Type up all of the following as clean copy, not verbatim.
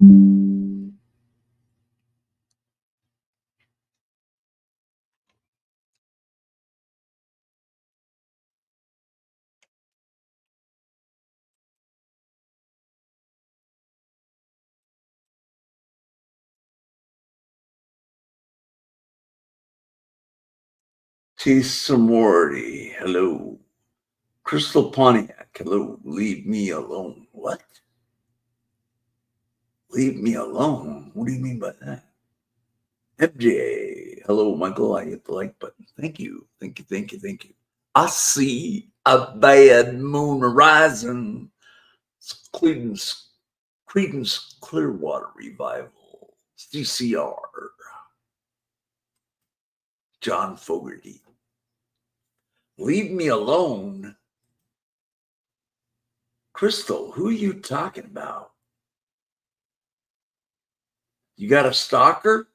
T. Samorti, hello. Crystal Pontiac, hello. Leave me alone. What? Leave me alone? What do you mean by that? MJ, hello, Michael. I hit the like button. Thank you. Thank you. Thank you. Thank you. I see a bad moon horizon. Creedence Clearwater Revival. CCR. John Fogerty. Leave me alone. Crystal, who are you talking about? You got a stalker?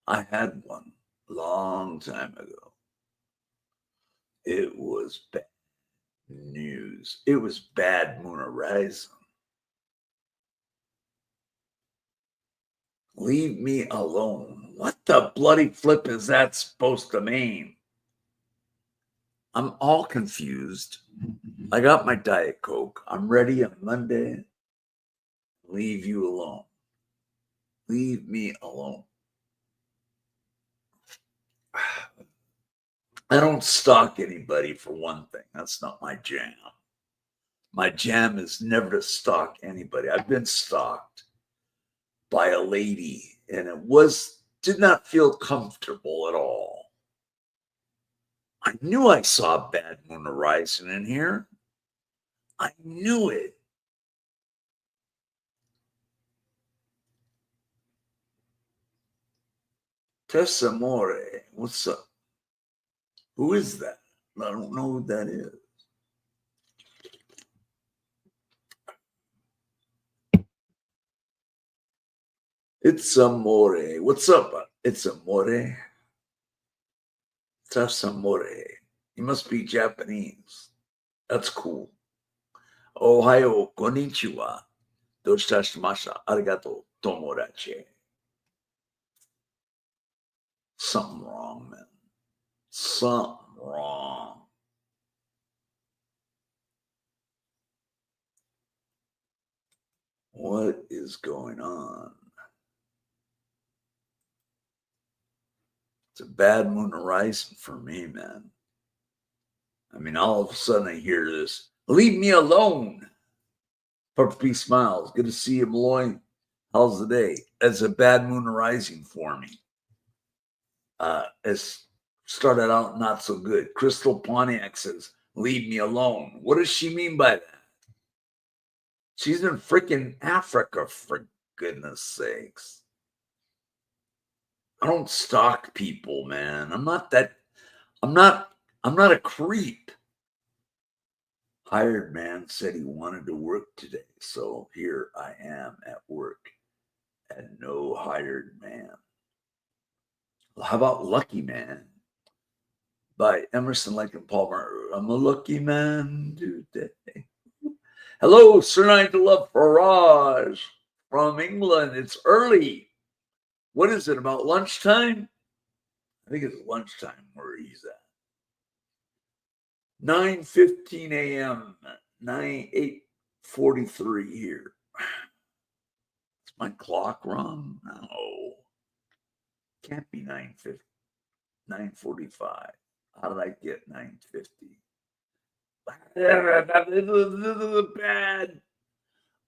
I had one a long time ago. It was bad news. It was bad moon horizon. Leave me alone. What the bloody flip is that supposed to mean? I'm all confused. I got my Diet Coke. I'm ready on Monday. Leave you alone. Leave me alone. I don't stalk anybody, for one thing. That's not my jam. My jam is never to stalk anybody. I've been stalked by a lady, and did not feel comfortable at all. I knew I saw bad moon horizon in here. I knew it. Tessamore, what's up? Who is that? I don't know who that is. It's Amore. What's up? It's Amore. Tessamore. You must be Japanese. That's cool. Ohayo, konnichiwa. Doshitashimashita. Arigato, tomodachi. Something wrong, man. Something wrong. What is going on? It's a bad moon horizon for me, man. I mean, all of a sudden I hear this, leave me alone. Puppy smiles. Good to see you, Malloy. How's the day? It's a bad moon horizon for me. It's started out not so good. Crystal Pontiac says, leave me alone. What does she mean by that? She's in freaking Africa, for goodness sakes. I don't stalk people, man. I'm not a creep. Hired man said he wanted to work today, so here I am at work and no hired man. Well, how about Lucky Man by Emerson, Lake and Palmer? I'm a lucky man today. Hello, Sir Nigel Farage from England. It's early. What is it, about lunchtime? I think it's lunchtime where he's at. 9:15 a.m. 8:43 here. Is my clock wrong? No. Can't be 9:50. 9:45. How did I get 9:50? This is bad.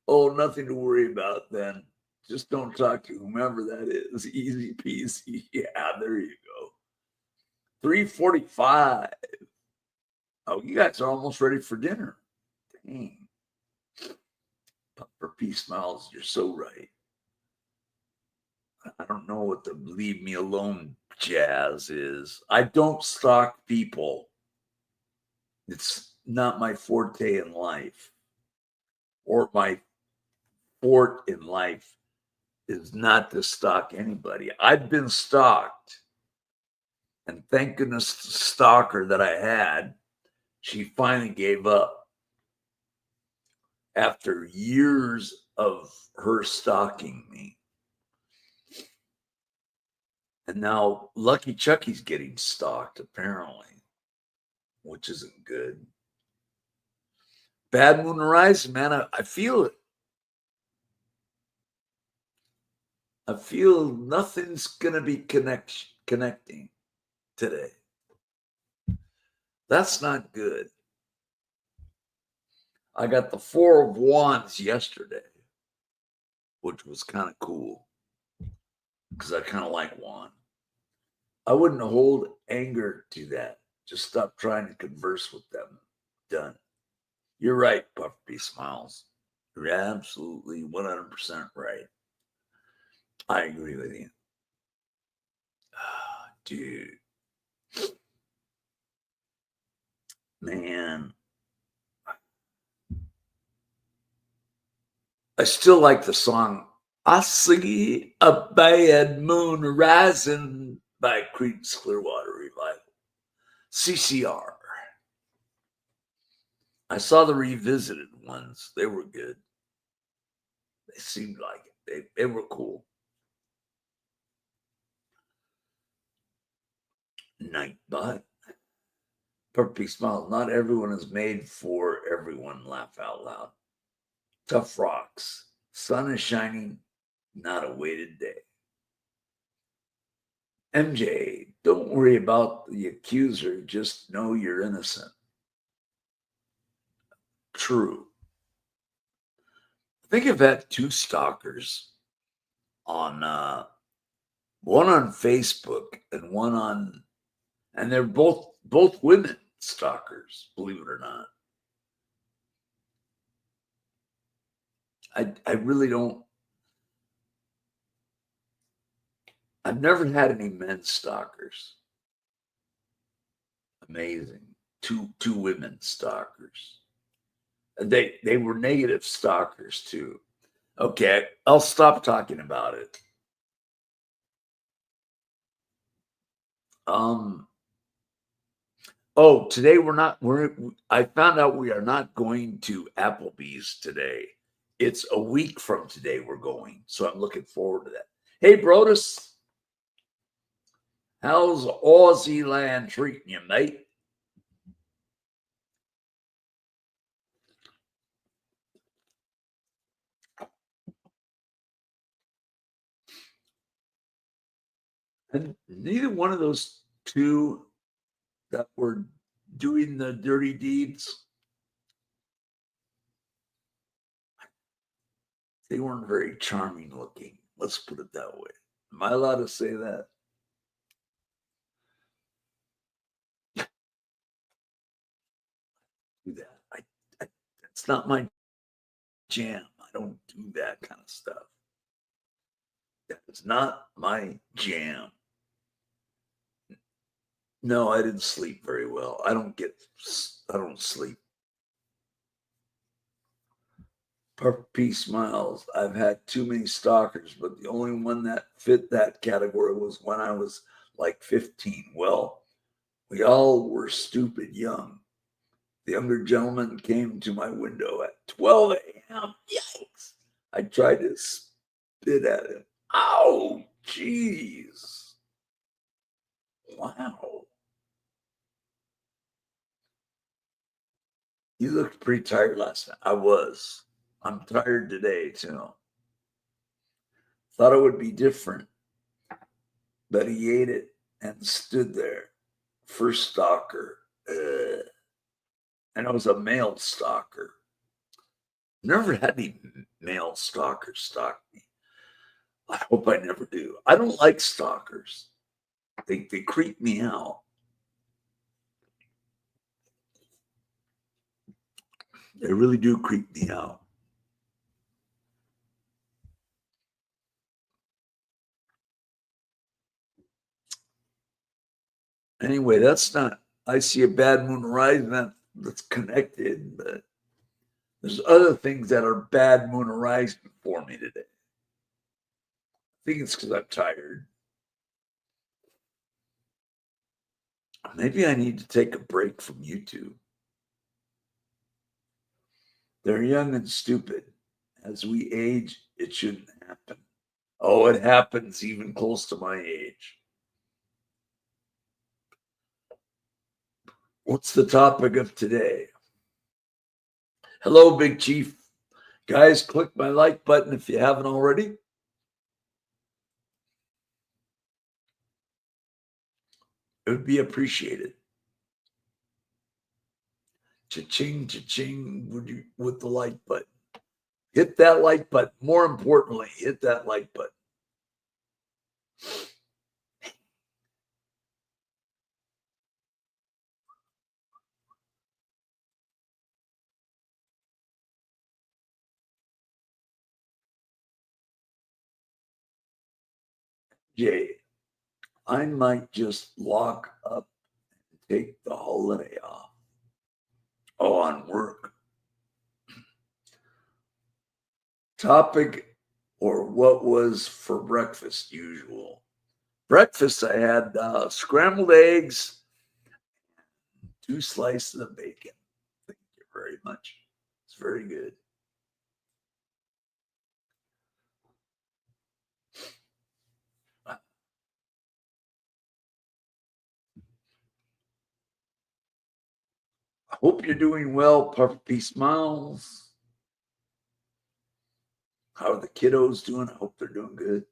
Oh, nothing to worry about then. Just don't talk to whomever that is. Easy peasy. Yeah, there you go. 3:45. Oh, you guys are almost ready for dinner. Dang. Pupper P smiles. You're so right. I don't know what the leave me alone jazz is. I don't stalk people. It's not my forte in life. Or my fort in life is not to stalk anybody. I've been stalked. And thank goodness the stalker that I had, she finally gave up after years of her stalking me. And now Lucky Chucky's getting stalked, apparently, which isn't good. Bad Moon Horizon, man, I feel it. I feel nothing's going to be connecting today. That's not good. I got the Four of Wands yesterday, which was kind of cool because I kind of like wand. I wouldn't hold anger to that. Just stop trying to converse with them. Done. You're right, Puffy Smiles. You're absolutely 100% right. I agree with you. Oh, dude. Man. I still like the song I See a Bad Moon Rising by Creedence Clearwater Revival. CCR. I saw the revisited ones. They were good. They seemed like it. They were cool. Nightbot. Puppy Smile. Not everyone is made for everyone. Laugh out loud. Tough Rocks. Sun is shining. Not a weighted day. MJ. Don't worry about the accuser. Just know you're innocent. True. I think I've had two stalkers on one on Facebook and one on, and they're both women stalkers, believe it or not. I really don't. I've never had any men stalkers. Amazing. Two women stalkers. They were negative stalkers too. Okay, I'll stop talking about it. Oh, today I found out we are not going to Applebee's today. It's a week from today we're going. So I'm looking forward to that. Hey, Brodus, how's Aussie land treating you, mate? And neither one of those two that were doing the dirty deeds, they weren't very charming looking. Let's put it that way. Am I allowed to say that? Do that. It's not my jam. I don't do that kind of stuff. That is not my jam. No, I didn't sleep very well. I don't sleep. Puppy Smiles. I've had too many stalkers, but the only one that fit that category was when I was like 15. Well, we all were stupid young. The younger gentleman came to my window at 12 a.m. Yikes. I tried to spit at him. Ow, jeez. Wow. You looked pretty tired last night. I was. I'm tired today, too. Thought it would be different, but he ate it and stood there. First stalker. And I was a male stalker. Never had any male stalkers stalk me. I hope I never do. I don't like stalkers. They creep me out. They really do creep me out. Anyway, that's not. I see a bad moon rising that's connected, but there's other things that are bad moon rising for me today. I think it's because I'm tired. Maybe I need to take a break from YouTube. They're young and stupid, As we age, it shouldn't happen. Oh, it happens even close to my age. What's the topic of today? Hello, Big Chief. Guys, click my like button if you haven't already. It would be appreciated. Cha-ching, cha-ching with the like button. Hit that like button. More importantly, hit that like button. Jay, I might just lock up and take the holiday off. Oh, on work. Topic or what was for breakfast usual? Breakfast, I had scrambled eggs, 2 slices of bacon. Thank you very much. It's very good. I hope you're doing well, Puppy Smiles. How are the kiddos doing? I hope they're doing good.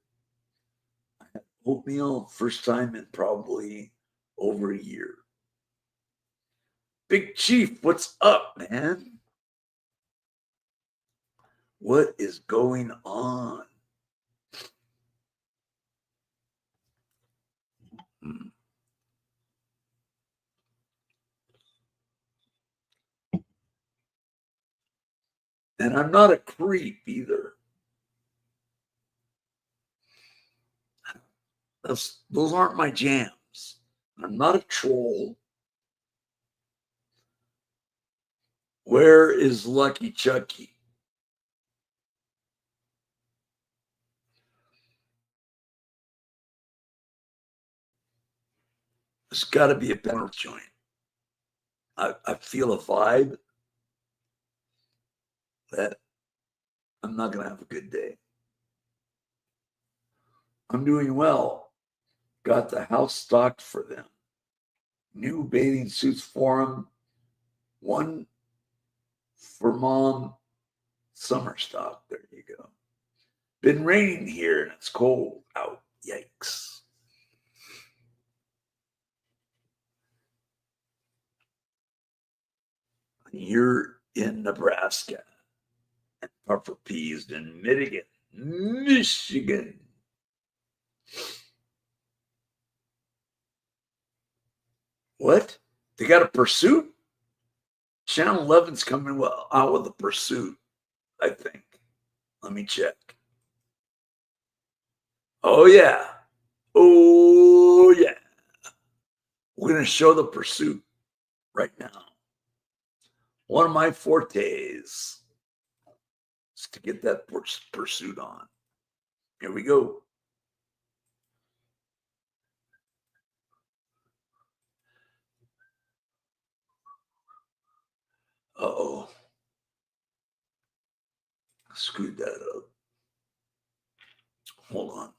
I had oatmeal, first time in probably over a year. Big Chief, what's up, man? What is going on? Hmm. And I'm not a creep either. Those aren't my jams. I'm not a troll. Where is Lucky Chucky? There's got to be a better joint. I feel a vibe that I'm not going to have a good day. I'm doing well. Got the house stocked for them. New bathing suits for them. One for mom. Summer stock. There you go. Been raining here and it's cold out. Yikes. You're in Nebraska. And Puffer Peas in Michigan. What? They got a pursuit? Channel 11's coming out with a pursuit, I think. Let me check. Oh, yeah. Oh, yeah. We're going to show the pursuit right now. One of my fortes is to get that pursuit on. Here we go. Uh-oh. Screwed that up. Hold on.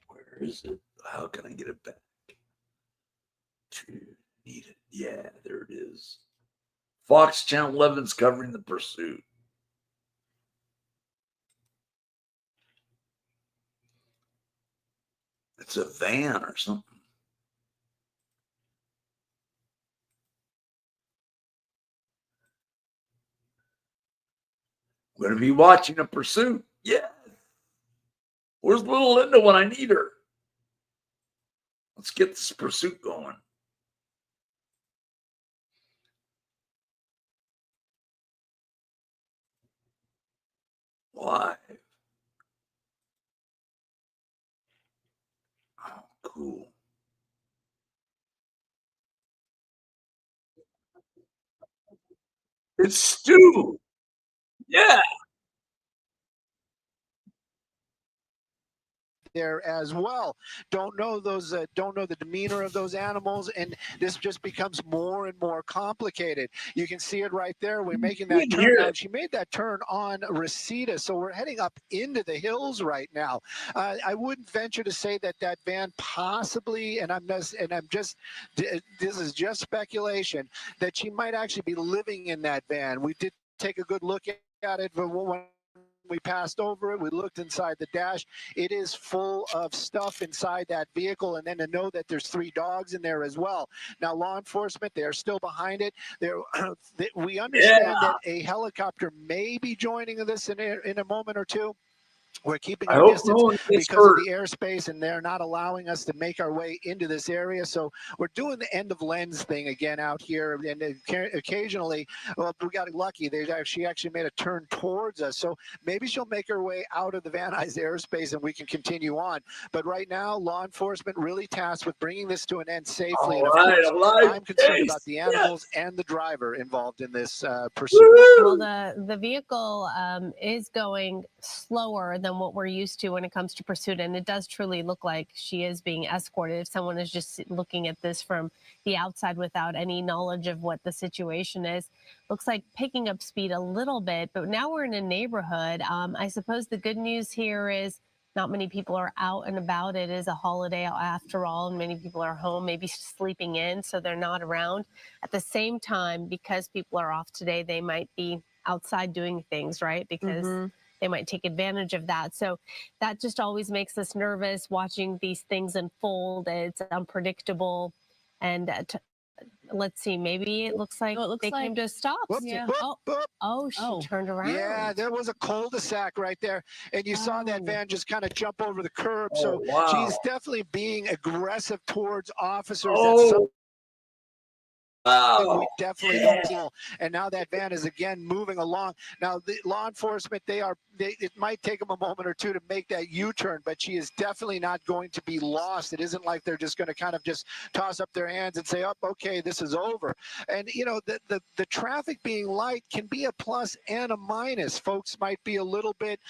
Where is it? How can I get it back? Need it. Yeah, there it is. Fox Channel 11's covering the pursuit. It's a van or something. I'm going to be watching a pursuit. Yeah. Where's little Linda when I need her? Let's get this pursuit going. Live. Oh, cool. It's Stu. Yeah. there as well. Don't know the demeanor of those animals, and this just becomes more and more complicated. You can see it right there. We're making that turn now. She made that turn on Reseda, so we're heading up into the hills right now. I wouldn't venture to say that that van possibly, this is just speculation, that she might actually be living in that van. We did take a good look at it, but when we passed over it, we looked inside the dash. It is full of stuff inside that vehicle, and then to know that there's 3 dogs in there as well. Now, law enforcement, they are still behind it. We understand that a helicopter may be joining this in a moment or two. We're keeping our distance because of the airspace, and they're not allowing us to make our way into this area. So we're doing the end of lens thing again out here. And occasionally, well, we got lucky. She actually made a turn towards us. So maybe she'll make her way out of the Van Nuys airspace and we can continue on. But right now, law enforcement really tasked with bringing this to an end safely. And of course, I'm concerned about the animals and the driver involved in this pursuit. Well, the vehicle is going slower than what we're used to when it comes to pursuit, and it does truly look like she is being escorted. If someone is just looking at this from the outside without any knowledge of what the situation is, looks like picking up speed a little bit. But now we're in a neighborhood. I suppose the good news here is not many people are out and about. It is a holiday after all, and many people are home, maybe sleeping in, so they're not around. At the same time, because people are off today, they might be outside doing things, right? Because they might take advantage of that. So that just always makes us nervous watching these things unfold. It's unpredictable. And let's see, maybe it looks like they came to a stop. Yeah. She turned around. Yeah, there was a cul-de-sac right there, and you saw that van just kind of jump over the curb. So she's definitely being aggressive towards officers. We definitely don't know. And now that van is again moving along. Now the law enforcement, it might take them a moment or two to make that U-turn, but she is definitely not going to be lost. It isn't like they're just going to kind of just toss up their hands and say, "Oh, okay, this is over." And you know, the traffic being light can be a plus and a minus. Folks might be a little bit,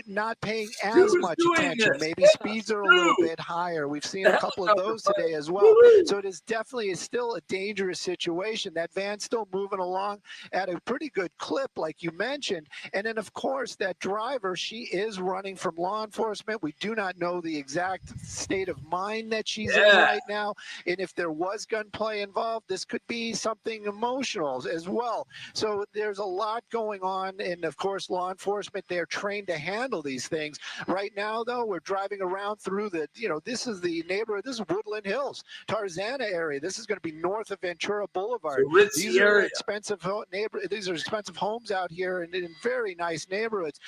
not paying as much attention. Maybe speeds are a little bit higher. We've seen a couple of those today as well. So it is definitely still a dangerous situation. That van's still moving along at a pretty good clip, like you mentioned. And then, of course, that driver, she is running from law enforcement. We do not know the exact state of mind that she's in right now. And if there was gunplay involved, this could be something emotional as well. So there's a lot going on. And, of course, law enforcement, they're trained to handle these things. Right now, though, we're driving around through this is the neighborhood. This is Woodland Hills, Tarzana area. This is going to be north of Ventura Boulevard. These are expensive These are expensive homes out here, and in very nice neighborhoods.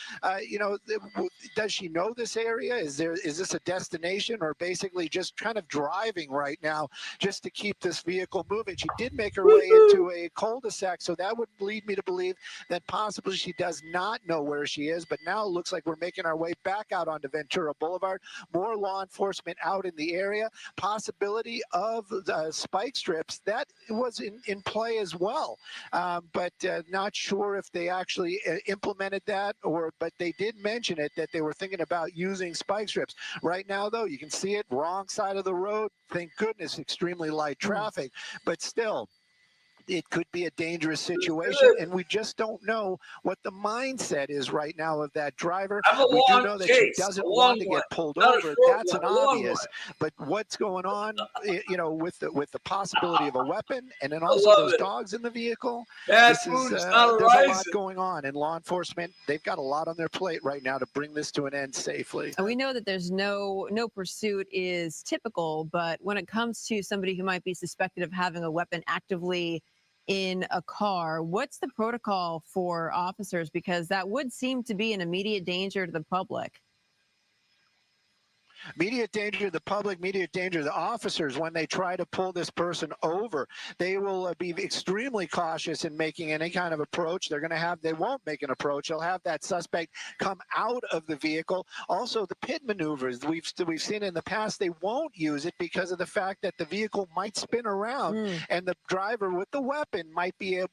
Does she know this area? Is this a destination, or basically just kind of driving right now just to keep this vehicle moving? She did make her way into a cul-de-sac, so that would lead me to believe that possibly she does not know where she is. But now it looks like we're making our way back out onto Ventura Boulevard. More law enforcement out in the area. Possibility of spike strips that was in play as well, but not sure if they actually implemented that, but they did mention it, that they were thinking about using spike strips. Right now, though, you can see it, wrong side of the road. Thank goodness, extremely light traffic, but still, it could be a dangerous situation, and we just don't know what the mindset is right now of that driver. We do know that she doesn't want to get pulled over. That's an obvious. But what's going on, with the possibility of a weapon, and then also those dogs in the vehicle. There's a lot going on, and law enforcement, they've got a lot on their plate right now to bring this to an end safely. And we know that there's no pursuit is typical, but when it comes to somebody who might be suspected of having a weapon actively in a car, what's the protocol for officers? Because that would seem to be an immediate danger to the public. Immediate danger, the public, immediate danger, the officers, when they try to pull this person over, they will be extremely cautious in making any kind of approach. They won't make an approach. They'll have that suspect come out of the vehicle. Also, the pit maneuvers we've seen in the past, they won't use it because of the fact that the vehicle might spin around and the driver with the weapon might be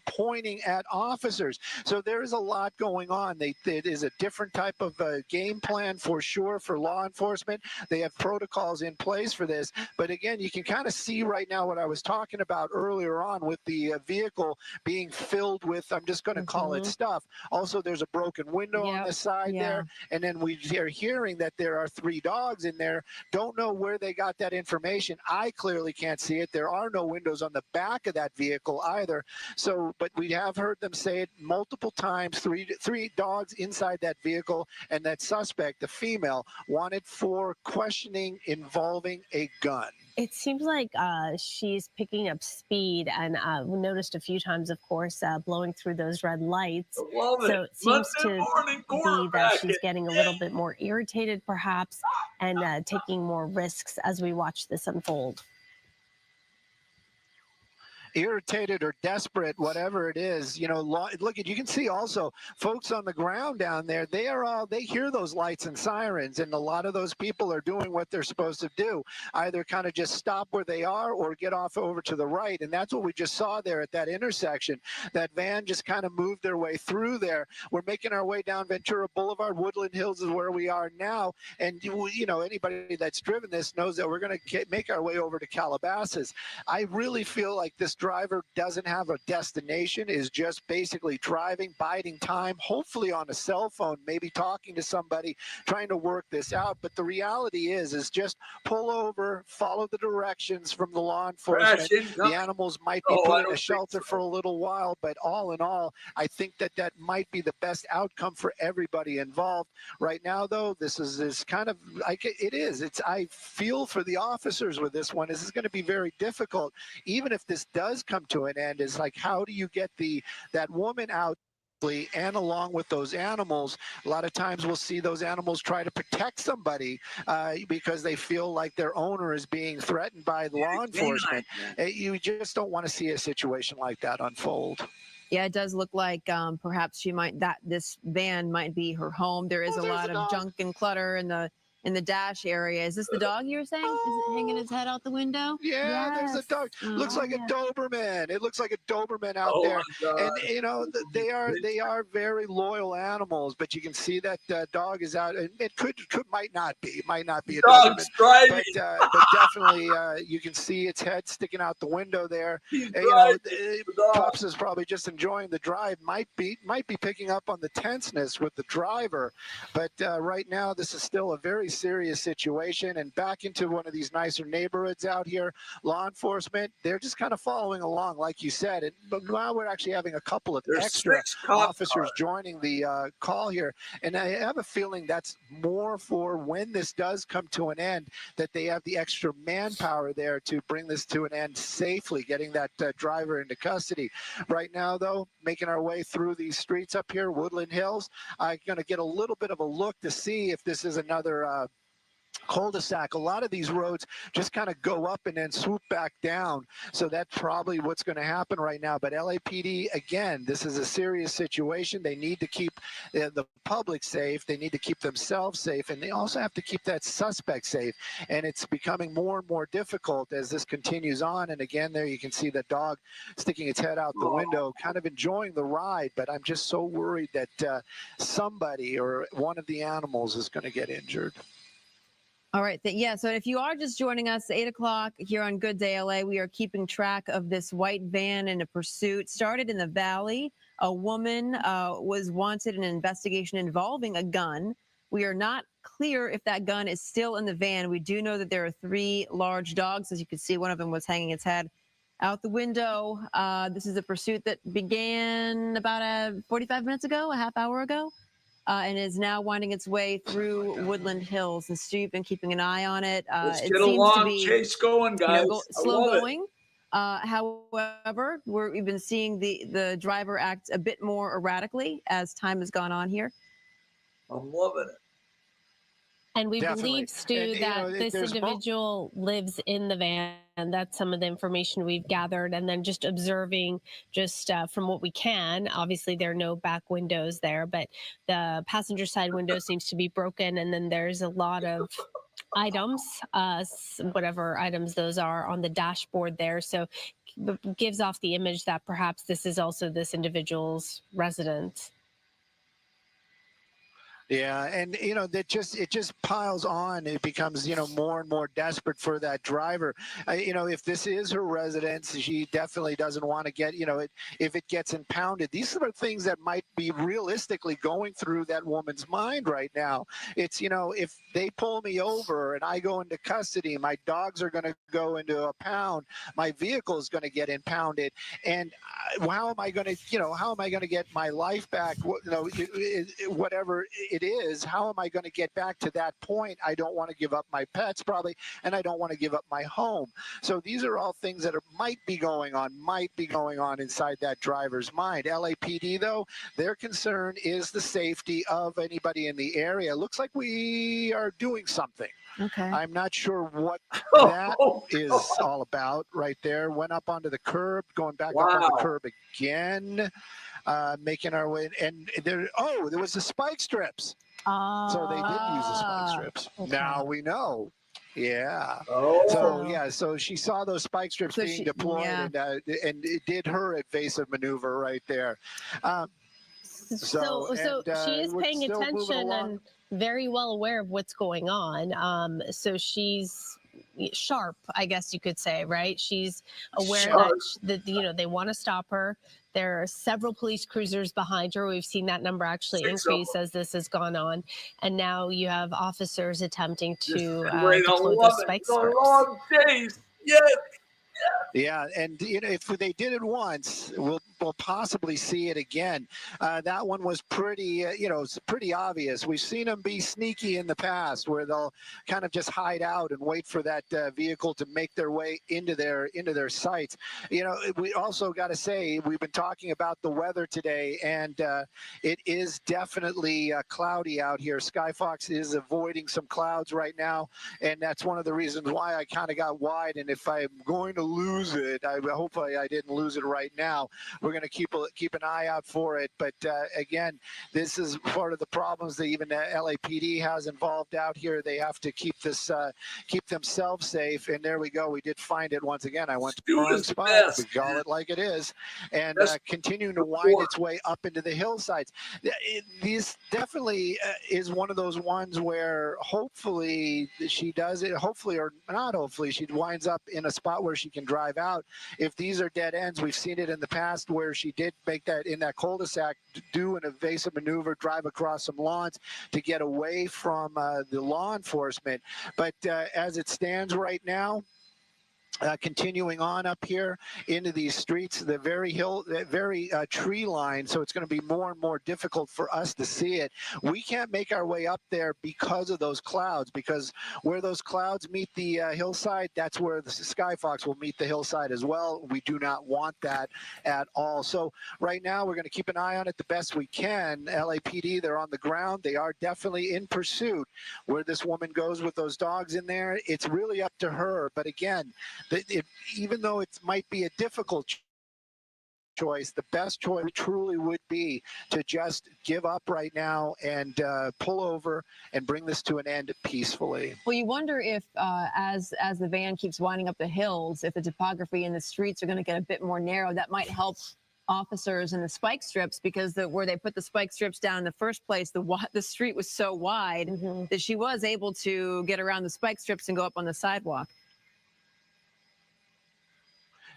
pointing at officers. So there is a lot going on. It is a different type of game plan for sure for law enforcement. They have protocols in place for this. But again, you can kind of see right now what I was talking about earlier on with the vehicle being filled with, I'm just going to call it stuff. Also, there's a broken window on the side there. And then we are hearing that there are 3 dogs in there. Don't know where they got that information. I clearly can't see it. There are no windows on the back of that vehicle either. So, but we have heard them say it multiple times, three dogs inside that vehicle, and that suspect, the female, wanted for questioning involving a gun. It seems like she's picking up speed, and we noticed a few times, of course, blowing through those red lights. So it seems to be that she's getting a little bit more irritated, perhaps, and taking more risks as we watch this unfold. Irritated or desperate, whatever it is, you know, look at, you can see also folks on the ground down there, they hear those lights and sirens, and a lot of those people are doing what they're supposed to do, either kind of just stop where they are or get off over to the right. And that's what we just saw there at that intersection. That van just kind of moved their way through there. We're making our way down Ventura Boulevard. Woodland Hills is where we are now, and you know, anybody that's driven this knows that we're going to make our way over to Calabasas. I really feel like this driver doesn't have a destination, is just basically driving, biding time, hopefully on a cell phone, maybe talking to somebody, trying to work this out. But the reality is just pull over, follow the directions from the law enforcement. The animals might be put in a shelter for a little while, but all in all, I think that might be the best outcome for everybody involved. Right now, though, this is kind of like I feel for the officers with this one. This is going to be very difficult, even if this does come to an end. Is like, how do you get that woman out and along with those animals? A lot of times we'll see those animals try to protect somebody because they feel like their owner is being threatened by law enforcement. You just don't want to see a situation like that unfold. Yeah, it does look like perhaps this van might be her home. There is a lot of junk and clutter in the dash area. Is this the dog you were saying? Is it hanging his head out the window? Yeah, there's a dog. Looks like a Doberman. It looks like a Doberman out there. And you know, they are very loyal animals, but you can see that dog is out, and it might not be a Doberman. But definitely you can see its head sticking out the window there. And, you know, Pups is probably just enjoying the drive. Might be picking up on the tenseness with the driver, but right now this is still a very serious situation. And back into one of these nicer neighborhoods out here, law enforcement, they're just kind of following along, like you said. But now we're actually having a couple of extra officers joining the call here. And I have a feeling that's more for when this does come to an end, that they have the extra manpower there to bring this to an end safely, getting that driver into custody. Right now, though, making our way through these streets up here, Woodland Hills, I'm going to get a little bit of a look to see if this is another cul-de-sac. A lot of these roads just kind of go up and then swoop back down. So that's probably what's going to happen right now. But LAPD, again, this is a serious situation. They need to keep the public safe. They need to keep themselves safe. And they also have to keep that suspect safe. And it's becoming more and more difficult as this continues on. And again, there you can see the dog sticking its head out the window, kind of enjoying the ride. But I'm just so worried that somebody or one of the animals is going to get injured. All right. Yeah. So if you are just joining us, 8 o'clock here on Good Day LA, we are keeping track of this white van in a pursuit. Started in the Valley. A woman was wanted in an investigation involving a gun. We are not clear if that gun is still in the van. We do know that there are 3 large dogs. As you can see, one of them was hanging its head out the window. This is a pursuit that began about 45 minutes ago, a half hour ago. And is now winding its way through Woodland Hills. And Stu, you've been keeping an eye on it. Let's get a long chase going, guys. Slow going. However, we've been seeing the driver act a bit more erratically as time has gone on here. I'm loving it. And we Definitely. believe, Stu, And, you that know, this there's individual lives in the van. And that's some of the information we've gathered. And then just observing, just from what we can, obviously there are no back windows there, but the passenger side window seems to be broken. And then there's a lot of items, whatever items those are, on the dashboard there. So gives off the image that perhaps this is also this individual's residence. Yeah, and you know that it just piles on. It becomes more and more desperate for that driver. If this is her residence, she definitely doesn't want to get if it gets impounded. These are things that might be realistically going through that woman's mind right now. It's if they pull me over and I go into custody, my dogs are going to go into a pound, my vehicle is going to get impounded, and how am I going to get my life back? Whatever it is, how am I going to get back to that point? I don't want to give up my pets probably, and I don't want to give up my home. So these are all things that might be going on inside that driver's mind. LAPD, though, their concern is the safety of anybody in the area. Looks like we are doing something. Okay. I'm not sure what Oh, that is all about right there. Went up onto the curb, going back up on the curb again, making our way. And there was the spike strips. So they did use the spike strips. Okay. Now we know. Yeah. Oh. So she saw those spike strips being deployed, and it did her evasive maneuver right there. So she is paying attention and very well aware of what's going on. So she's sharp, I guess you could say, right? She's aware that they want to stop her. There are several police cruisers behind her. We've seen that number actually increase as this has gone on. And now you have officers attempting to deploy those spike strips. Long days. Yes. Yeah, and if they did it once, we'll possibly see it again. That one was pretty, pretty obvious. We've seen them be sneaky in the past, where they'll kind of just hide out and wait for that vehicle to make their way into their sights. We also got to say, we've been talking about the weather today, and it is definitely cloudy out here. Skyfox is avoiding some clouds right now, and that's one of the reasons why I kind of got wide. And if I'm going to lose it, hopefully I didn't lose it right now. We're going to keep an eye out for it. But again, this is part of the problems that even LAPD has involved out here. They have to keep themselves safe. And there we go. We did find it once again. I went to the wrong spot. We call it like it is, and continuing to wind its way up into the hillsides. This definitely is one of those ones where hopefully she does it. Hopefully or not hopefully, she winds up in a spot where she can drive out. If these are dead ends, we've seen it in the past where she did make that in that cul-de-sac, do an evasive maneuver, drive across some lawns to get away from the law enforcement. But as it stands right now, continuing on up here into these streets, the very tree line, so it's going to be more and more difficult for us to see it. We can't make our way up there because of those clouds, because where those clouds meet the hillside, that's where the Skyfox will meet the hillside as well. We do not want that at all. So right now we're going to keep an eye on it the best we can. LAPD, they're on the ground. They are definitely in pursuit. Where this woman goes with those dogs in there, it's really up to her. But again, even though it might be a difficult choice, the best choice truly would be to just give up right now and pull over and bring this to an end peacefully. Well, you wonder if, as the van keeps winding up the hills, if the topography in the streets are going to get a bit more narrow. That might help officers in the spike strips, because where they put the spike strips down in the first place, the street was so wide that she was able to get around the spike strips and go up on the sidewalk.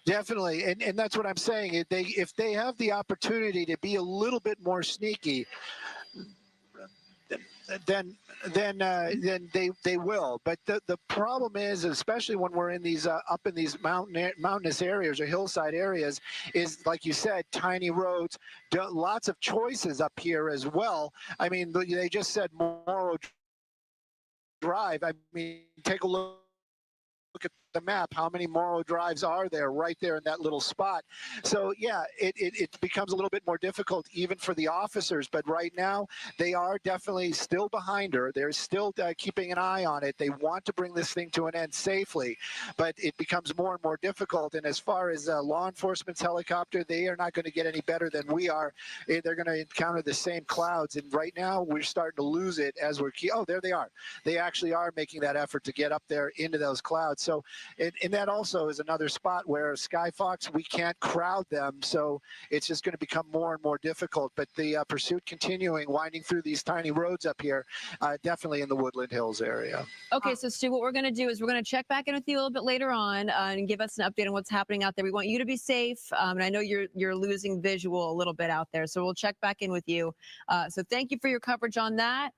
Definitely, and that's what I'm saying. If they have the opportunity to be a little bit more sneaky, then they will. But the problem is, especially when we're in these up in these mountainous areas or hillside areas, is like you said, tiny roads, lots of choices up here as well. I mean, they just said Morrow Drive. I mean, take a look at the map. How many Morrow drives are there right there in that little spot? So yeah, it becomes a little bit more difficult even for the officers. But right now, they are definitely still behind her. They're still keeping an eye on it. They want to bring this thing to an end safely, but it becomes more and more difficult. And as far as law enforcement's helicopter, they are not going to get any better than we are. They're going to encounter the same clouds. And right now, we're starting to lose it as we're oh, there they are. They actually are making that effort to get up there into those clouds. So, and that also is another spot where Skyfox, we can't crowd them. So it's just going to become more and more difficult. But the pursuit continuing, winding through these tiny roads up here, definitely in the Woodland Hills area. Okay, so Stu, what we're going to do is we're going to check back in with you a little bit later on and give us an update on what's happening out there. We want you to be safe, and I know you're losing visual a little bit out there, so we'll check back in with you. So thank you for your coverage on that.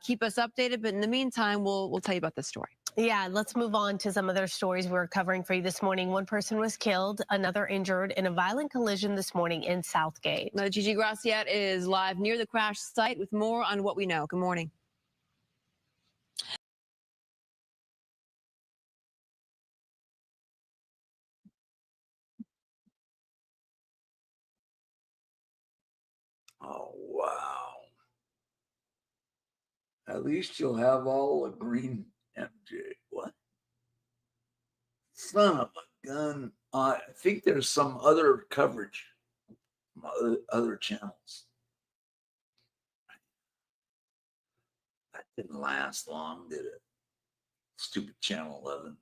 Keep us updated, but in the meantime, we'll tell you about this story. Yeah, let's move on to some other stories we're covering for you this morning. One person was killed, another injured in a violent collision this morning in Southgate. Now, Gigi Graciette is live near the crash site with more on what we know. Good morning. Oh, wow. At least you'll have all the green MJ. What? Son of a gun. I think there's some other coverage from other channels. That didn't last long, did it? Stupid Channel 11.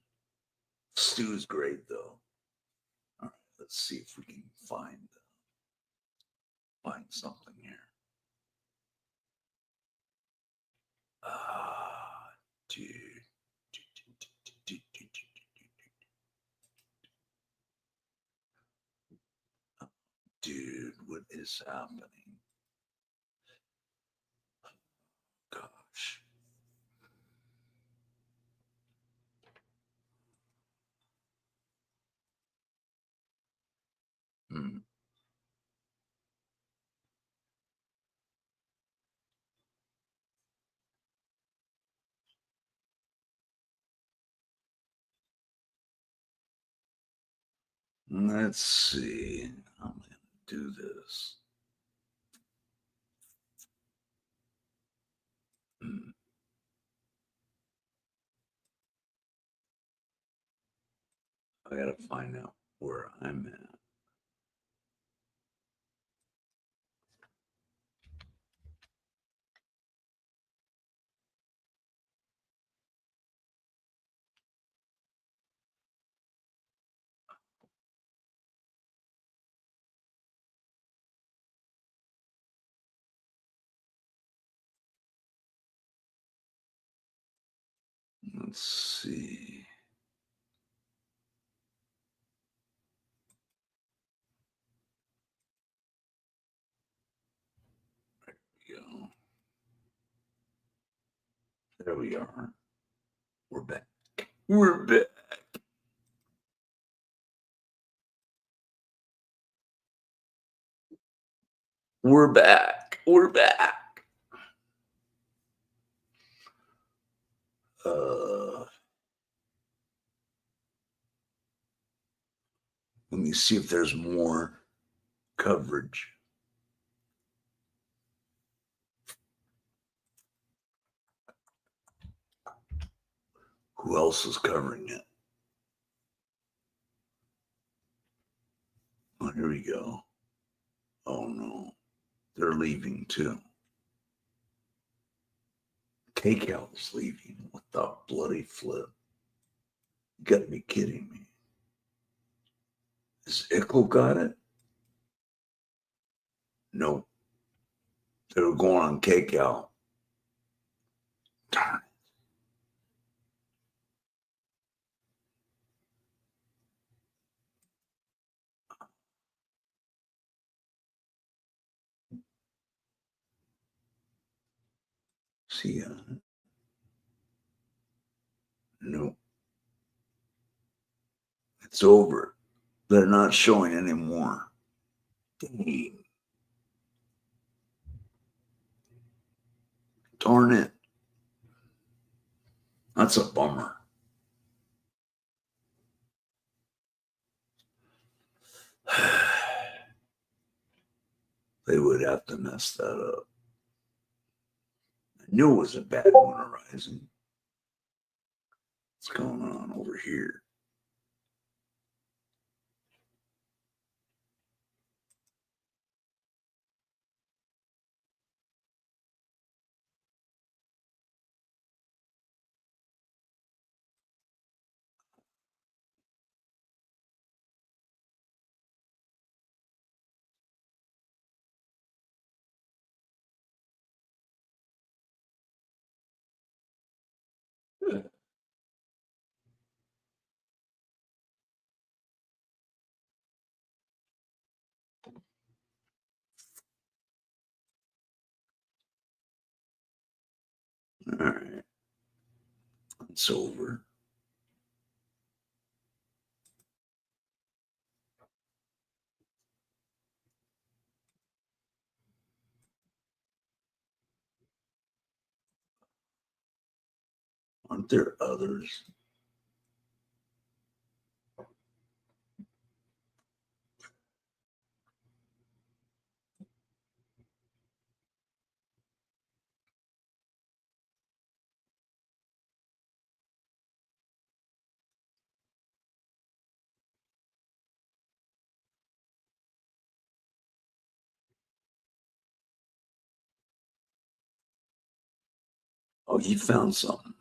Stu's great, though. All right, let's see if we can find something here. Dude. Dude, what is happening? Gosh. Let's see. I'm going to do this. I got to find out where I'm at. Let's see. There we go. There we are. We're back. We're back. We're back. We're back. Let me see if there's more coverage. Who else is covering it? Oh, here we go. Oh no, they're leaving too. Takeout's leaving. What the bloody flip? You gotta be kidding me. Has Ickle got it? Nope. They were going on Takeout. Darn it. See ya. Nope. It's over. They're not showing anymore. Dang. Darn it. That's a bummer. They would have to mess that up. I knew it was a bad one arising. What's going on over here? All right. It's over. Aren't there others? Oh, you found something.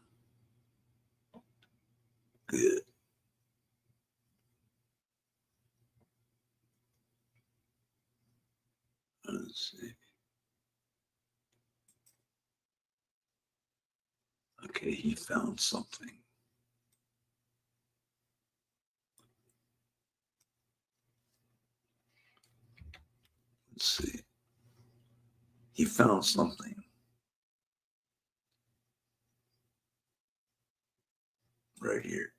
Good. Let's see. Okay, he found something. Let's see. He found something right here.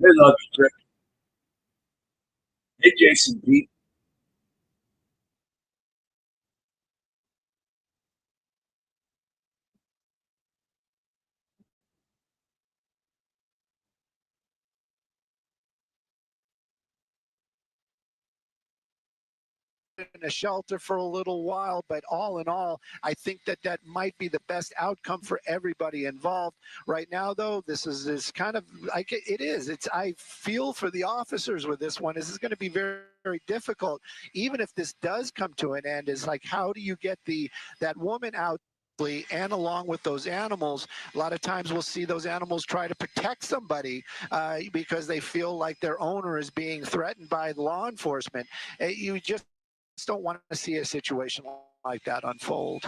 Hey, love you, Rick. Hey, Jason Pete. In a shelter for a little while, but all in all, I think that that might be the best outcome for everybody involved. Right now, though, this is kind of like it is. It's I feel for the officers with this one. This is going to be very, very difficult, even if this does come to an end. Is like, how do you get that woman out? And along with those animals, a lot of times we'll see those animals try to protect somebody because they feel like their owner is being threatened by law enforcement. You just don't want to see a situation like that unfold.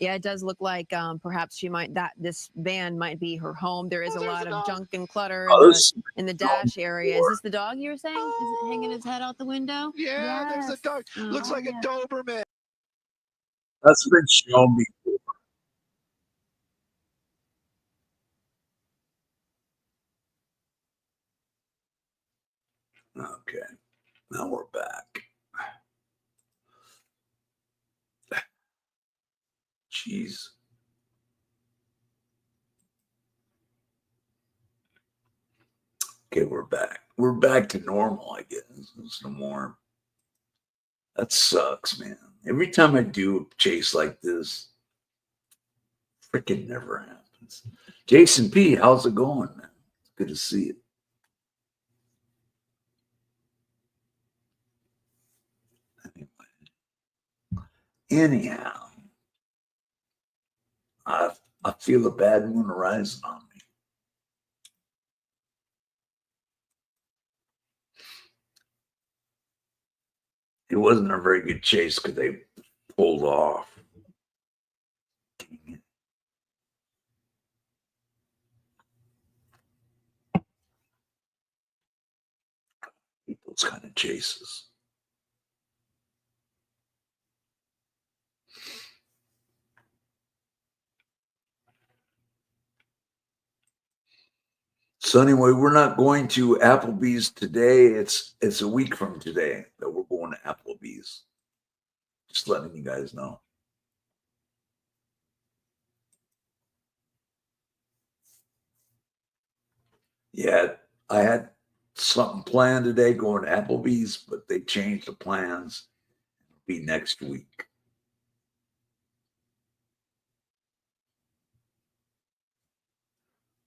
Yeah, it does look like perhaps she might that this van might be her home. There is a lot of junk and clutter Oh, in the dash area. Is this the dog you were saying? Is it hanging its head out the window? Yeah, there's a dog. Looks like a Doberman. that's been shown before. Okay, now we're back. Jeez. Okay, we're back. We're back to normal, I guess. There's no more. That sucks, man. Every time I do a chase like this, freaking never happens. Jason P, how's it going, man? It's good to see you. Anyhow, I feel a bad one arising on me. It wasn't a very good chase because they pulled off. Dang it. Hate those kind of chases. So anyway, we're not going to Applebee's today. It's a week from today that we're going to Applebee's. Just letting you guys know. Yeah, I had something planned today going to Applebee's, but they changed the plans. It'll be next week.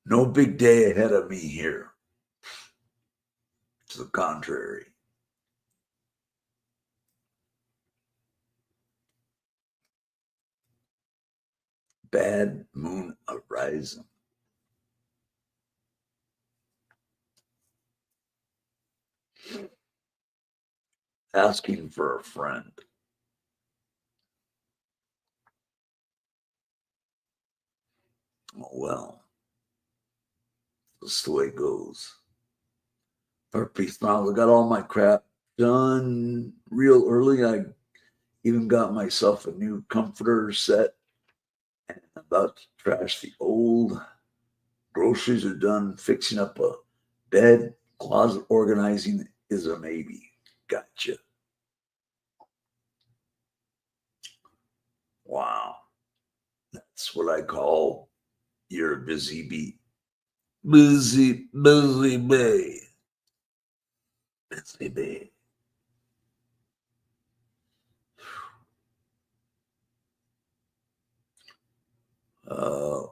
No big day ahead of me here. To the contrary. Bad moon arising. Asking for a friend. Oh, well, that's the way it goes. Peace smiles. I got all my crap done real early. I even got myself a new comforter set and I'm about to trash the old. Groceries are done. Fixing up a bed. Closet organizing is a maybe. Gotcha. Wow. That's what I call you're a busy bee. Busy bee. Busy bee.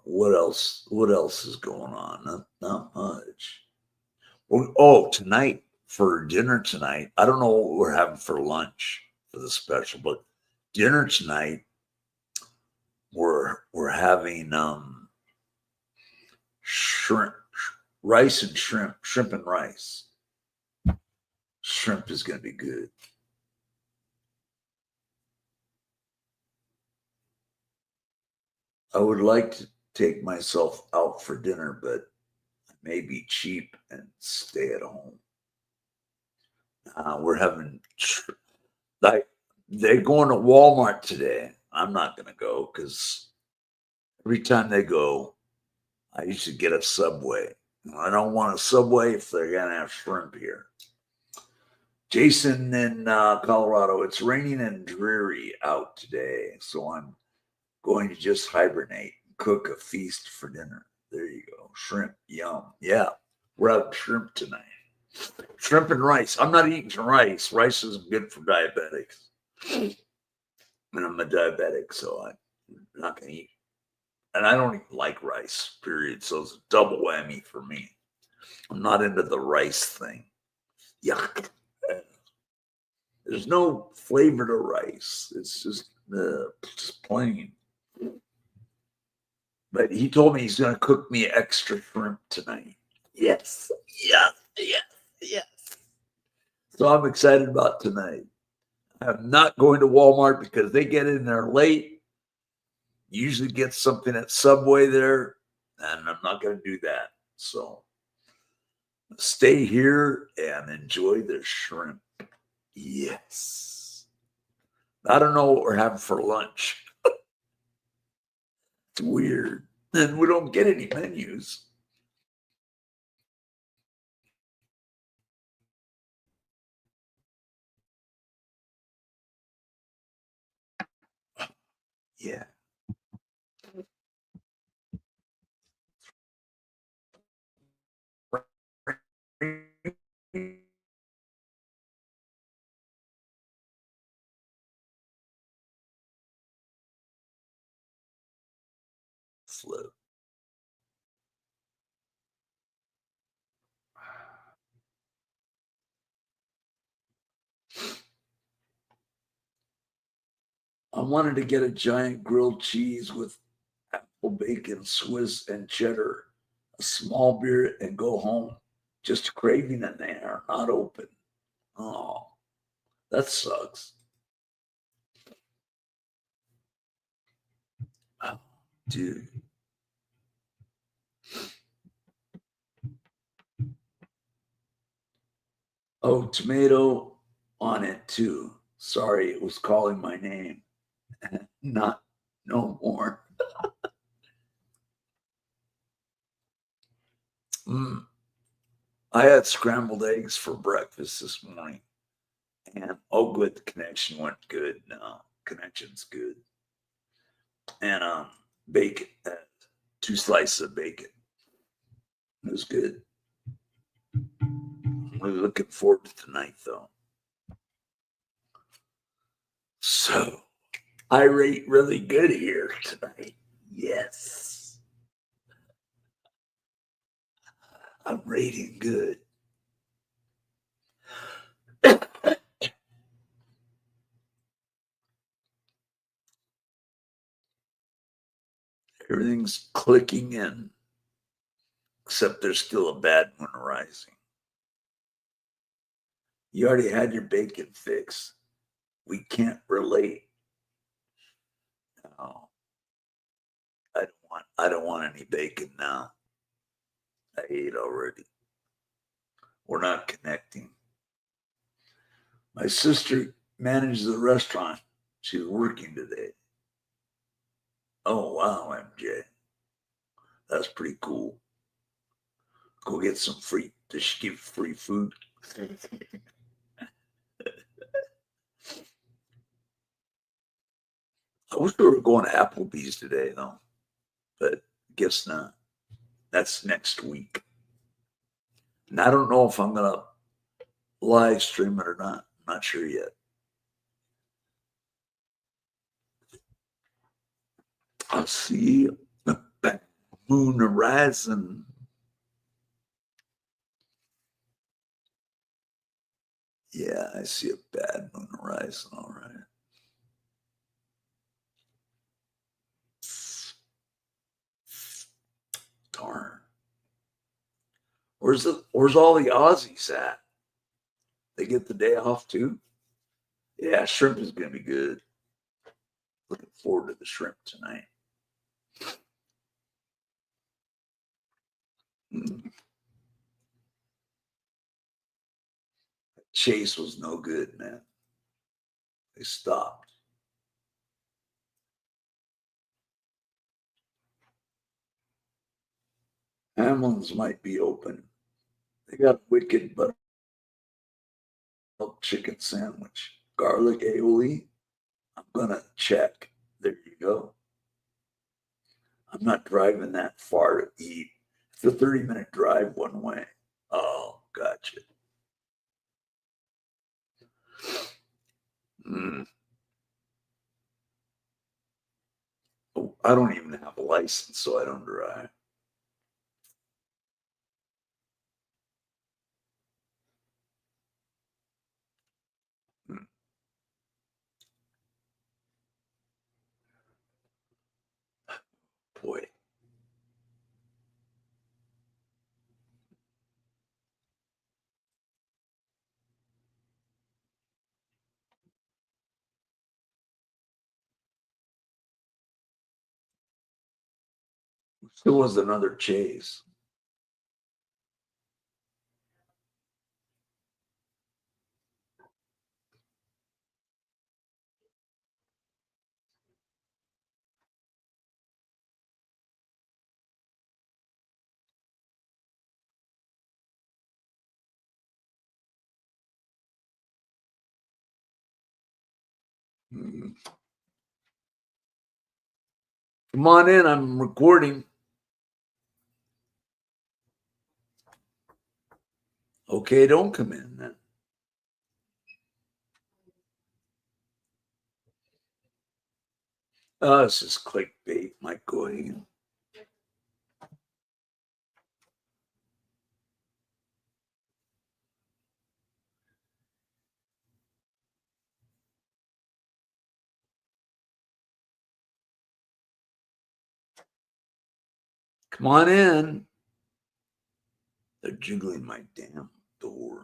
What else? What else is going on? Not much. Oh, tonight for dinner tonight. I don't know what we're having for lunch for the special, but dinner tonight we're having shrimp, rice and shrimp and rice. Shrimp is going to be good. I would like to take myself out for dinner, but I may be cheap and stay at home. We're having like they're going to Walmart today. I'm not going to go because every time they go, I usually get a Subway. I don't want a Subway if they're going to have shrimp here. Jason in Colorado, it's raining and dreary out today, so I'm going to just hibernate and cook a feast for dinner. There you go. Shrimp, yum. Yeah, we're having shrimp tonight. Shrimp and rice. I'm not eating rice. Rice is good for diabetics. And I'm a diabetic, so I'm not going to eat. And I don't even like rice, period. So it's a double whammy for me. I'm not into the rice thing. Yuck. There's no flavor to rice. It's just plain. But he told me he's going to cook me extra shrimp tonight. Yes. So I'm excited about tonight. I'm not going to Walmart because they get in there late. Usually get something at Subway there, and I'm not going to do that. So stay here and enjoy the shrimp. Yes. I don't know what we're having for lunch. It's weird. And we don't get any menus. Yeah. Flip. I wanted to get a giant grilled cheese with apple bacon, Swiss, and cheddar, a small beer, and go home. Just craving and they are not open. Oh, that sucks. Oh, dude. Oh, tomato on it too. Sorry, it was calling my name. Not no more. I had scrambled eggs for breakfast this morning. And oh, good, the connection went good. No, connection's good. And bacon, 2 slices of bacon. It was good. We're looking forward to tonight, though. So I rate really good here tonight. Yes. I'm rating good. Everything's clicking in, except there's still a bad one arising. You already had your bacon fix. We can't relate. No, I don't want any bacon now. I ate already. We're not connecting. My sister manages the restaurant. She's working today. Oh wow, MJ. That's pretty cool. Go get some free. Does she give free food? I wish we were going to Applebee's today, though, but guess not. That's next week. And I don't know if I'm going to live stream it or not. I'm not sure yet. I'll see the moon horizon. Yeah, I see a bad moon horizon. All right. Darn. Where's all the Aussies at? They get the day off too? Yeah, shrimp is gonna be good. Looking forward to the shrimp tonight. Chase was no good, man. They stopped. Hamlin's might be open. They got wicked buttermilk chicken sandwich, garlic aioli. I'm gonna check. There you go. I'm not driving that far to eat. It's a 30-minute drive one way. Oh, gotcha. Oh, I don't even have a license, so I don't drive. Boy. Still was another chase. Come on in, I'm recording. Okay, don't come in then. Oh, this is clickbait, Mike Gohagan. Come on in. They're jiggling my damn door.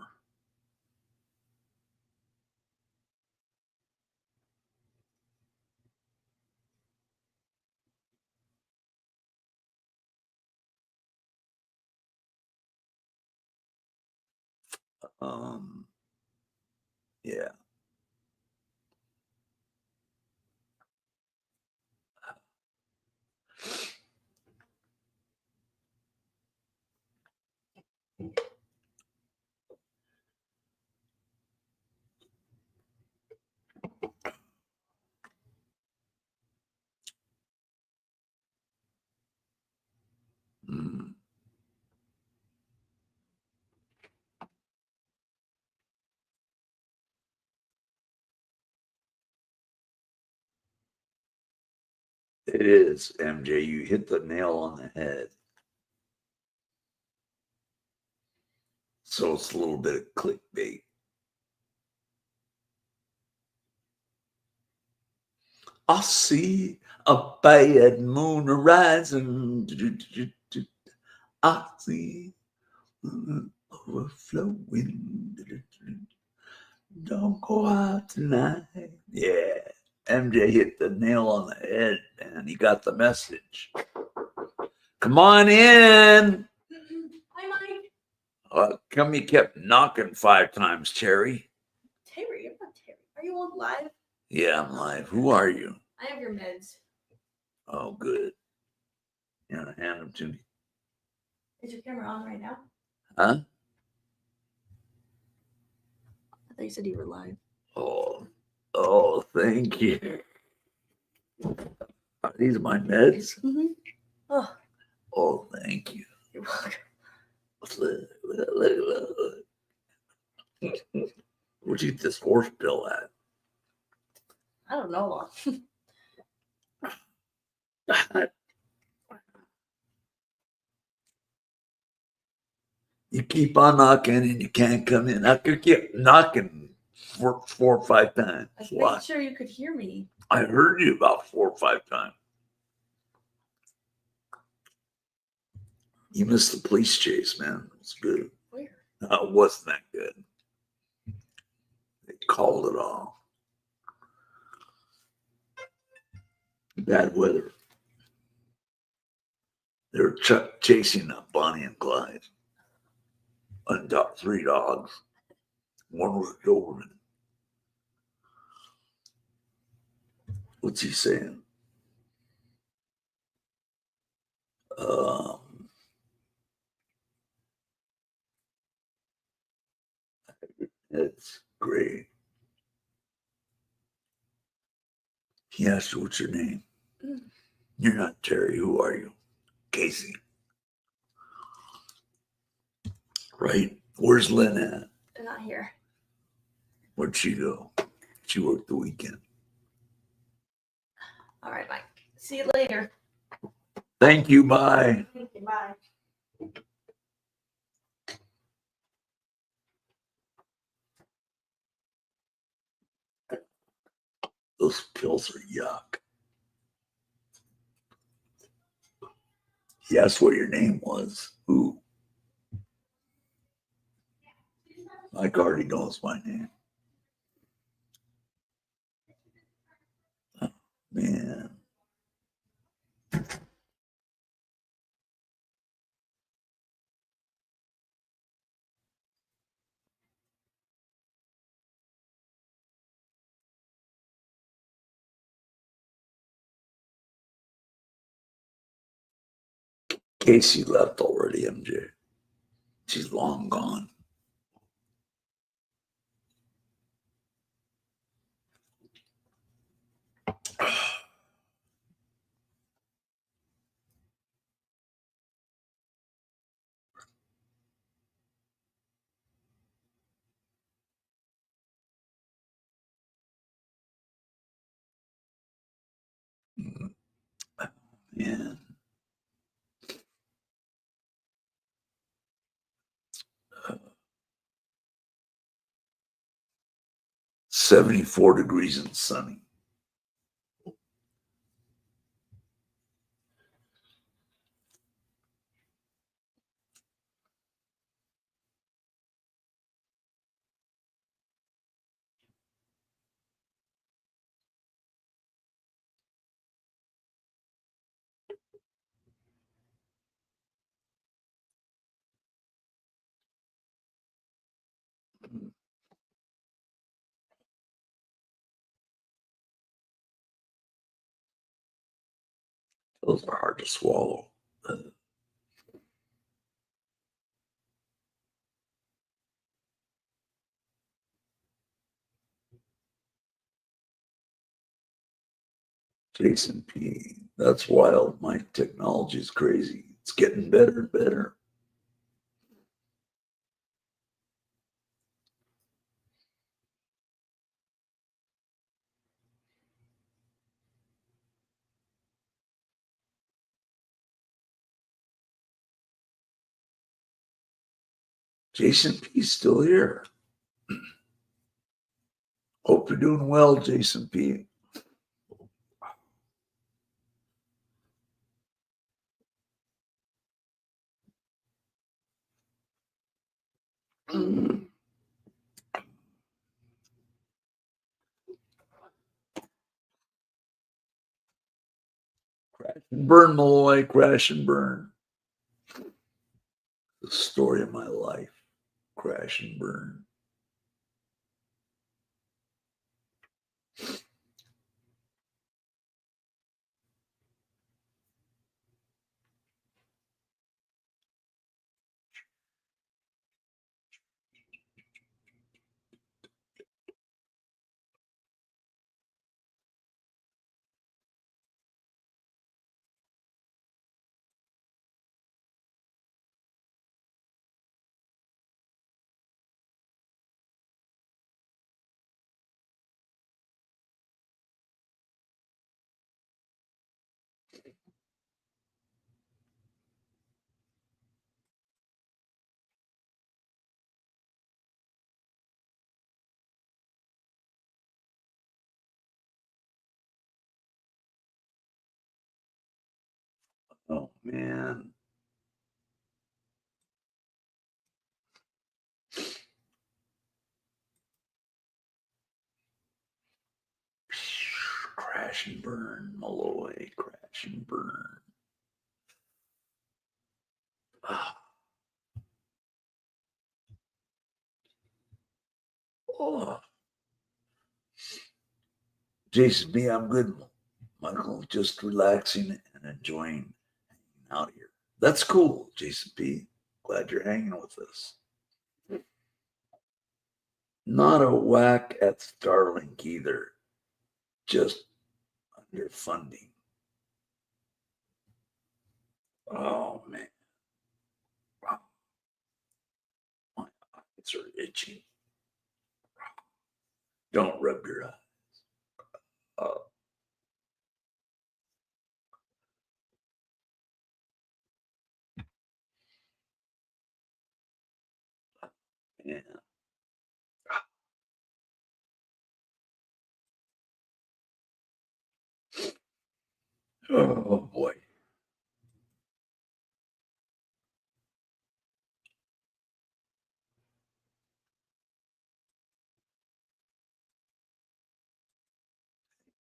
Yeah. It is, MJ. You hit the nail on the head. So it's a little bit of clickbait. I see a bad moon horizon. I see overflowing. Don't go out tonight. Yeah. MJ hit the nail on the head, man. He got the message. Come on in. Hi, Mike. Come, you kept knocking 5 times, Terry. Terry, you're not Terry. Are you on live? Yeah, I'm live. Who are you? I have your meds. Oh, good. You want to hand them to me? Is your camera on right now? Huh? I thought you said you were live. Oh, thank you. Are these my meds? Mm-hmm. Oh, thank you. You're welcome. Where'd you get this horse pill at? I don't know. You keep on knocking and you can't come in. I could keep knocking 4 or 5 times. I was Why? making sure you could hear me. I heard you about 4 or 5 times. You missed the police chase, man. It was good. Where? No, it wasn't that good. They called it off. Bad weather. They were chasing Bonnie and Clyde. And 3 dogs. One was a Doberman. What's he saying? It's great. He asked you, what's your name? Mm. You're not Terry. Who are you? Casey. Right? Where's Lynn at? They're not here. Where'd she go? She worked the weekend. All right, Mike. See you later. Thank you. Bye. Thank you. Bye. Those pills are yuck. He asked what your name was. Who? Mike already knows my name. Oh, man. Casey left already, MJ. She's long gone. Man. 74 degrees and sunny. Those are hard to swallow. Jason P. That's wild. My technology is crazy. It's getting better and better. Jason P's still here. Hope you're doing well, Jason P. Crash and burn, Malloy. Crash and burn. The story of my life. Crash and burn. Oh, man. Crash and burn, Malloy. Crash and burn. Oh. Jason B, I'm good, Michael. Just relaxing and enjoying hanging out here. That's cool, Jason P. Glad you're hanging with us. Not a whack at Starlink either. Just underfunding. Oh, man. Wow. My eyes are itching. Don't rub your eyes. Oh, man. Oh, boy.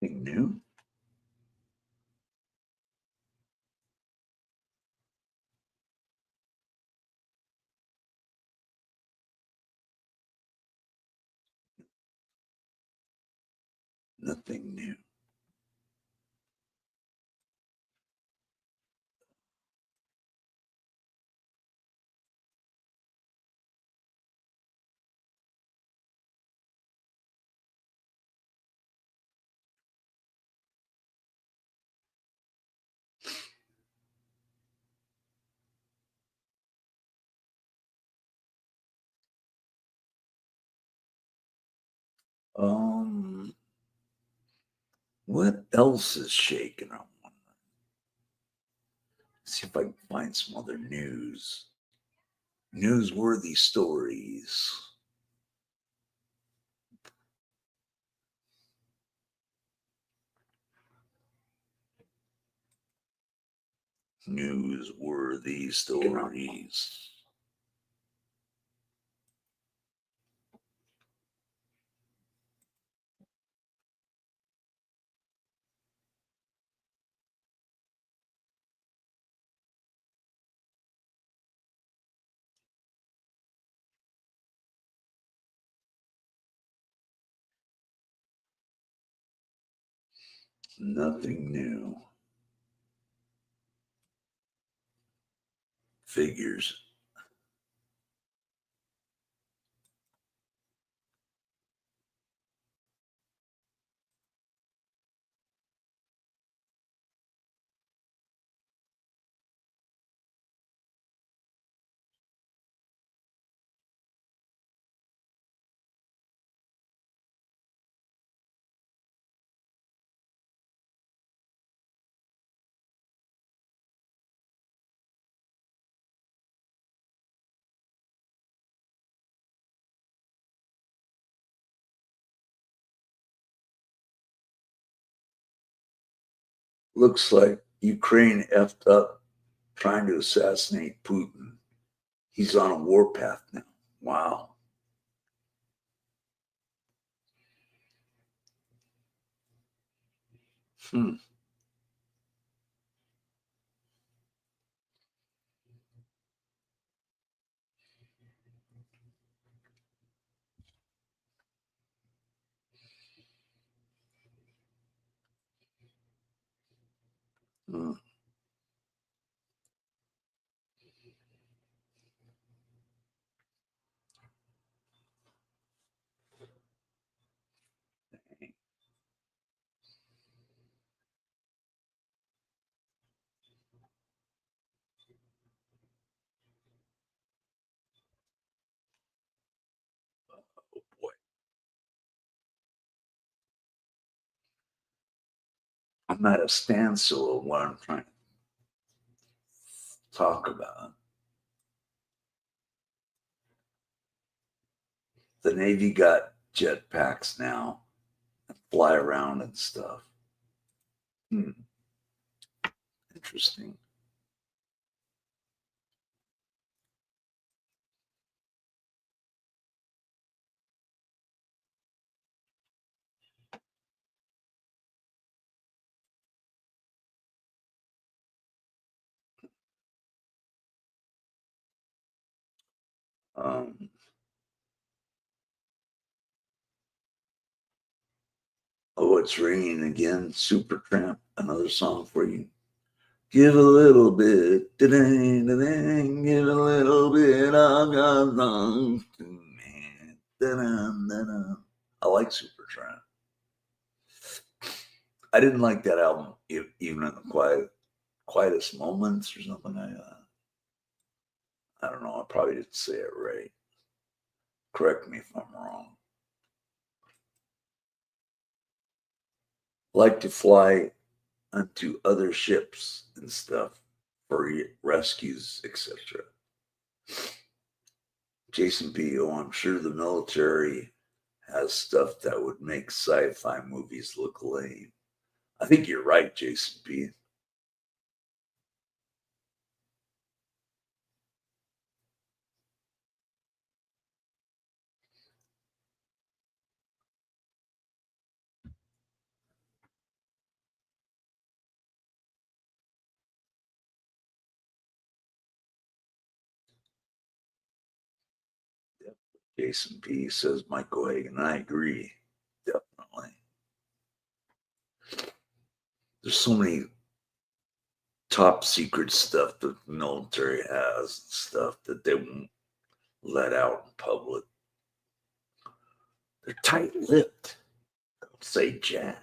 Anything new? Nothing new. Um, what else is shaking? I wonder. See if I can find some other newsworthy stories. Newsworthy stories. Nothing new. Figures. Looks like Ukraine effed up trying to assassinate Putin. He's on a warpath now. Wow. Hmm. Hmm. Oh boy. I'm at a standstill of what I'm trying to talk about. The Navy got jetpacks now and fly around and stuff. Hmm. Interesting. Um, oh, it's ringing again. Supertramp, another song for you. Give a little bit, da-dang, da-dang, give a little bit of your love to me. Da-dang, da-dang. I like Supertramp. I didn't like that album, even in the quietest moments or something like that. I don't know. I probably didn't say it right. Correct me if I'm wrong. Like to fly onto other ships and stuff for rescues, etc. Jason P. Oh, I'm sure the military has stuff that would make sci-fi movies look lame. I think you're right, Jason P. Yep. Jason P. says Michael Hagan. I agree. Definitely. There's so many top secret stuff that the military has and stuff that they won't let out in public. They're tight-lipped. Don't say jack.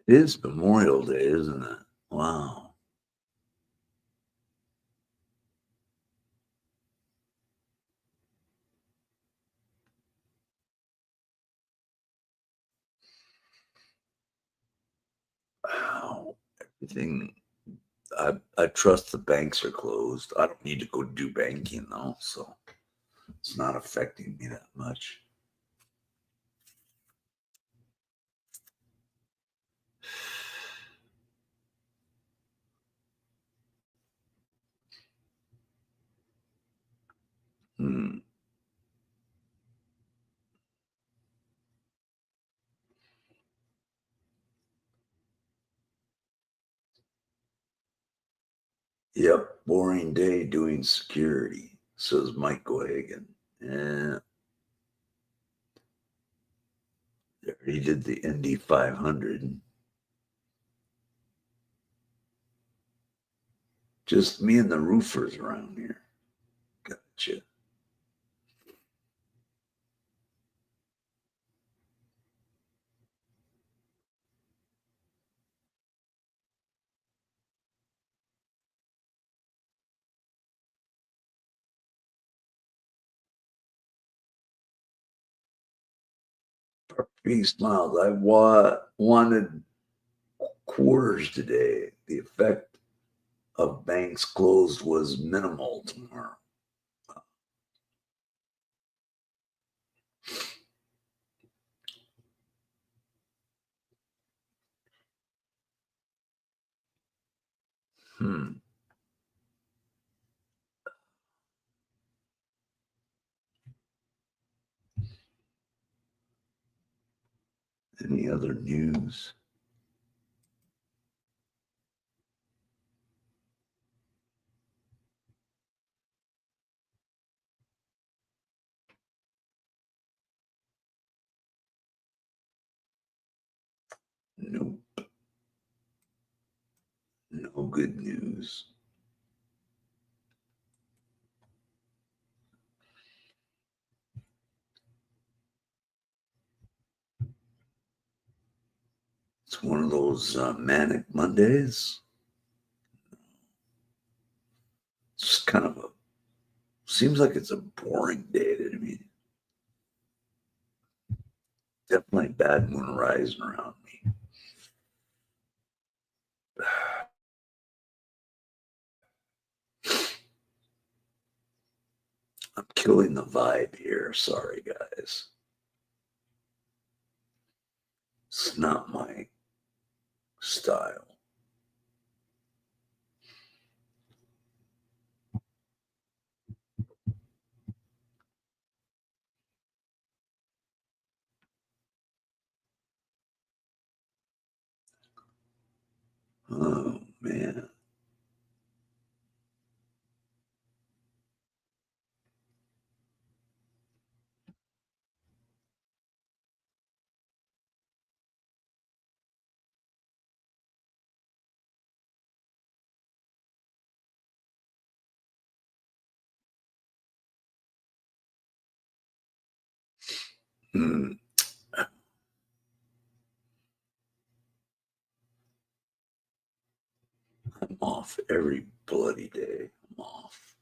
It is Memorial Day, isn't it? Wow. Wow. Everything. I trust the banks are closed. I don't need to go do banking though, so it's not affecting me that much. Hmm. Yep, boring day doing security, says Michael Hagan. Yeah. They already did the Indy 500. Just me and the roofers around here. Gotcha. He smiles. I wanted quarters today. The effect of banks closed was minimal tomorrow. Hmm. Any other news? Nope. No good news. It's one of those manic Mondays. It's just kind of seems like it's a boring day to me. Definitely bad moon rising around me. I'm killing the vibe here. Sorry, guys. It's not my style. Oh, man. Hmm. I'm off every bloody day. I'm off.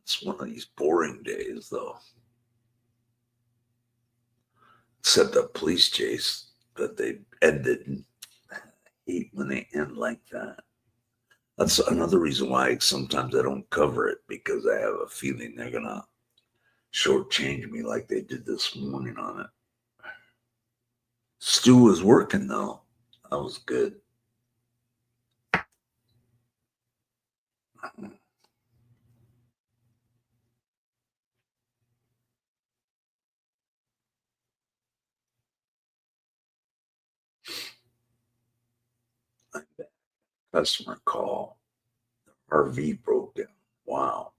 It's one of these boring days, though. Except a police chase that they ended. I hate when they end like that. That's another reason why sometimes I don't cover it, because I have a feeling they're gonna shortchange me like they did this morning on it. Stu was working though. That was good. Customer call. RV broke down. Wow.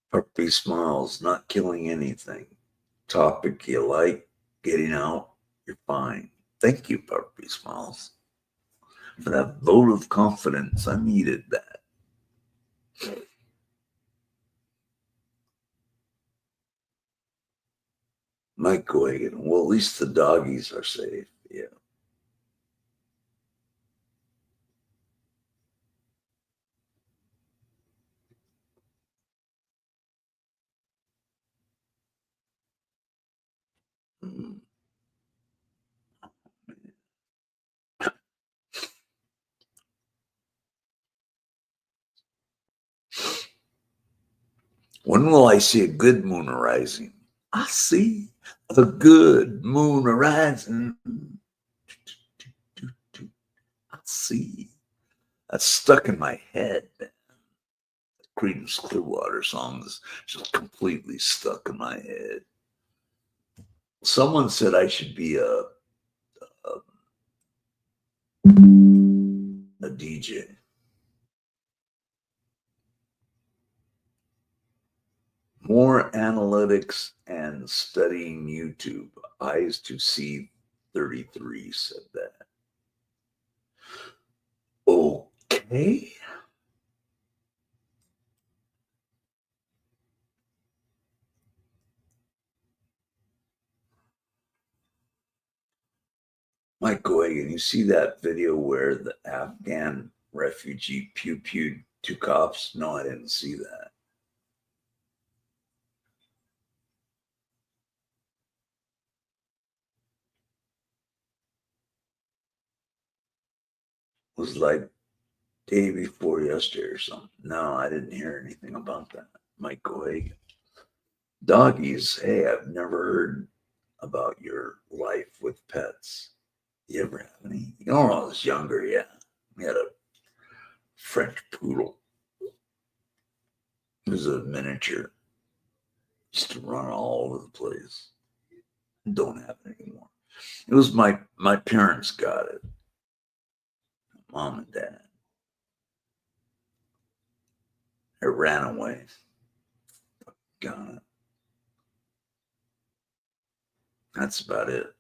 Puppy smiles, not killing anything. Topic you like, getting out, you're fine. Thank you, Puppy Smiles, for that vote of confidence. I needed that. Mike Wagon, well, at least the doggies are safe. Yeah. Mm. When will I see a good moon arising? I see a good moon arising. I see. That's stuck in my head, man. Creedence Clearwater song is just completely stuck in my head. Someone said I should be a DJ. More analytics and studying YouTube. Eyes to see 33 said that. Okay. Mike Goagan, you see that video where the Afghan refugee pew-pewed 2 cops? No, I didn't see that. It was like day before yesterday or something. No, I didn't hear anything about that. Mike Goagan. Doggies, hey, I've never heard about your life with pets. You ever have any? You know, when I was younger, yeah. We had a French poodle. It was a miniature. Used to run all over the place. Don't have it anymore. It was my parents got it. Mom and dad. It ran away. Got it. That's about it.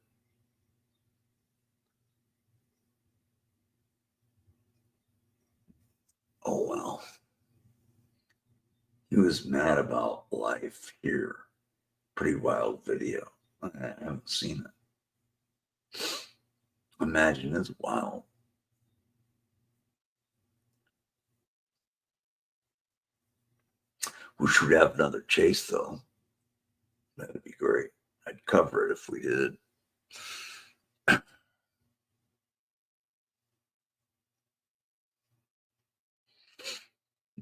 Oh well. He was mad about life here. Pretty wild video. I haven't seen it. Imagine it's wild. We should have another chase though. That'd be great. I'd cover it if we did.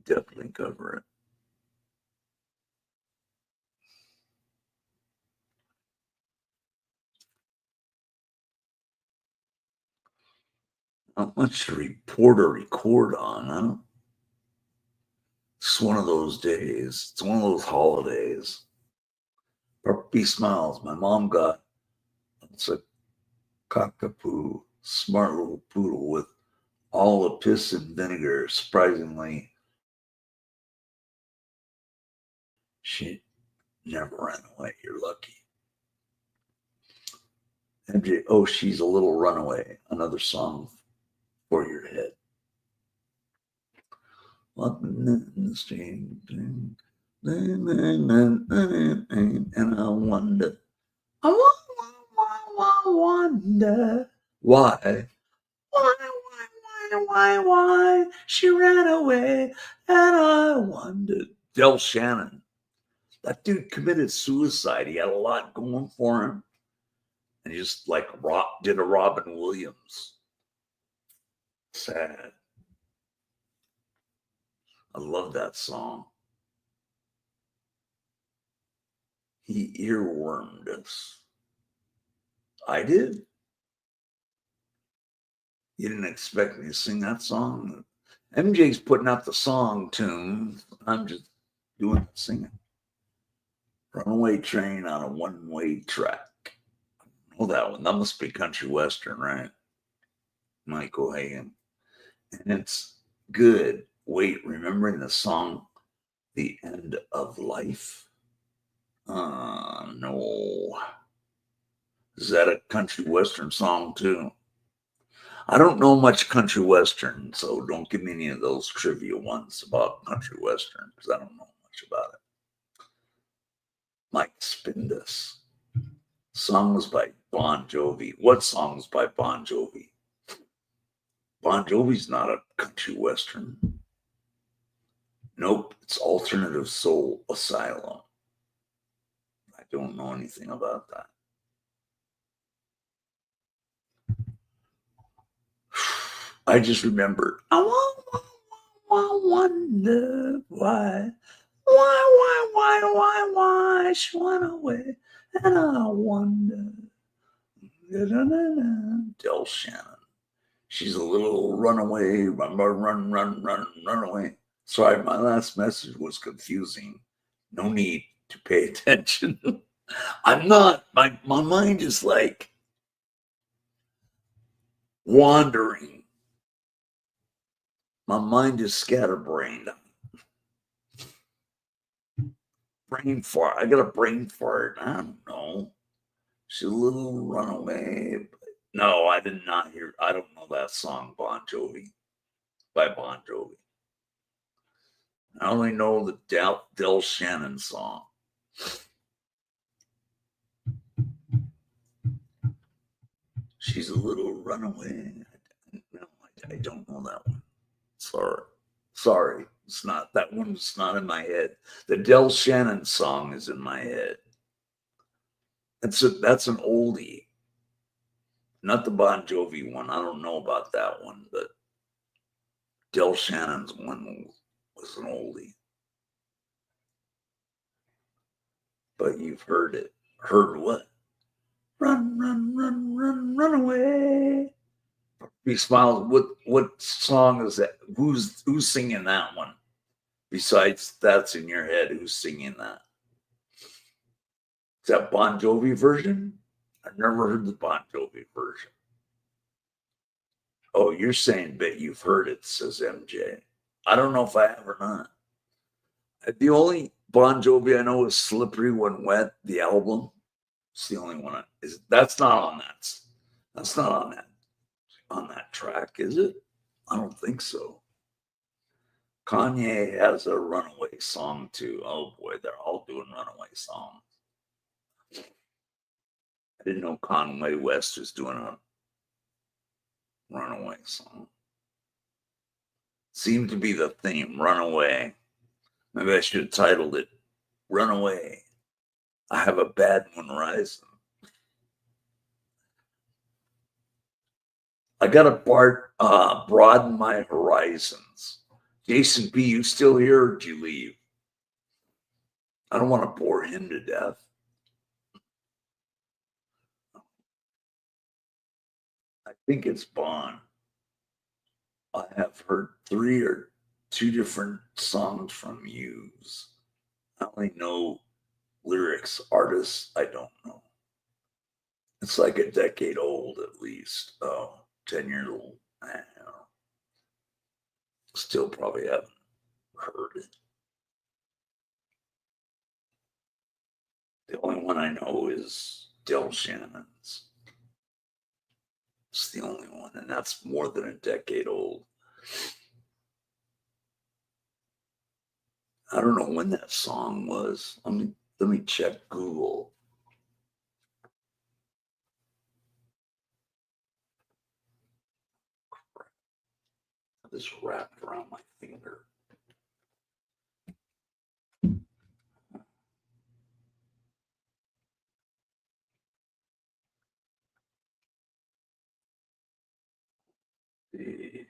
Definitely cover it. Not much to report or record on, huh? It's one of those days. It's one of those holidays. Puppy smiles. My mom got, it's a cockapoo, smart little poodle with all the piss and vinegar. Surprisingly, she never ran away. You're lucky. MJ, oh, she's a little runaway. Another song for your head. Walking in the street, and I wonder, wonder why, why she ran away, and I wondered. Del Shannon, that dude committed suicide. He had a lot going for him, and he just like did a Robin Williams. Sad. I love that song. He earwormed us. I did. You didn't expect me to sing that song? MJ's putting out the song tune. I'm just doing the singing. Runaway Train on a one-way track. I know that one. That must be country western, right? Michael Hagan. And it's good. Wait, remembering the song The End of Life? No. Is that a country western song too? I don't know much country western, so don't give me any of those trivia ones about country western because I don't know much about it. Mike Spindus. Songs by Bon Jovi. What songs by Bon Jovi? Bon Jovi's not a country western. Nope, it's Alternative Soul Asylum. I don't know anything about that. I just remember, I wonder why she went away, and I wonder. Del Shannon. She's a little runaway, run away. Sorry, my last message was confusing. No need to pay attention. I'm not. My mind is like wandering. My mind is scatterbrained. brain fart. I got a brain fart. I don't know. She's a little runaway. No, I did not hear. I don't know that song, Bon Jovi, by Bon Jovi. I only know the Del Shannon song. She's a little runaway. No, I don't know that one. Sorry. It's not, that one's not in my head. The Del Shannon song is in my head. That's an oldie. Not the Bon Jovi one. I don't know about that one, but Del Shannon's one was an oldie. But you've heard it. Heard what? Run, run, run, run, run away. He smiles. What song is that? Who's singing that one? Besides That's in Your Head, who's singing that? Is that Bon Jovi version? I've never heard the Bon Jovi version. Oh, you're saying that you've heard it, says MJ. I don't know if I have or not. The only Bon Jovi I know is Slippery When Wet, the album. It's the only one. That's not on that. That's not on that track, is it? I don't think so. Kanye has a runaway song too. Oh boy, they're all doing runaway songs. I didn't know Kanye West was doing a runaway song. Seemed to be the theme, runaway. Maybe I should have titled it Runaway. I have a bad one rising. I got to broaden my horizons. Jason B., you still here or did you leave? I don't want to bore him to death. I think it's Bon. I have heard 3 or 2 different songs from Muse. I only know lyrics, artists, I don't know. It's like a decade old at least. 10 years old. I don't know. Still probably haven't heard it. The only one I know is Del Shannon's. It's the only one, and that's more than a decade old. I don't know when that song was. Let me check Google. This wrapped around my finger. The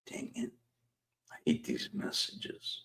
dang it. I hate these messages.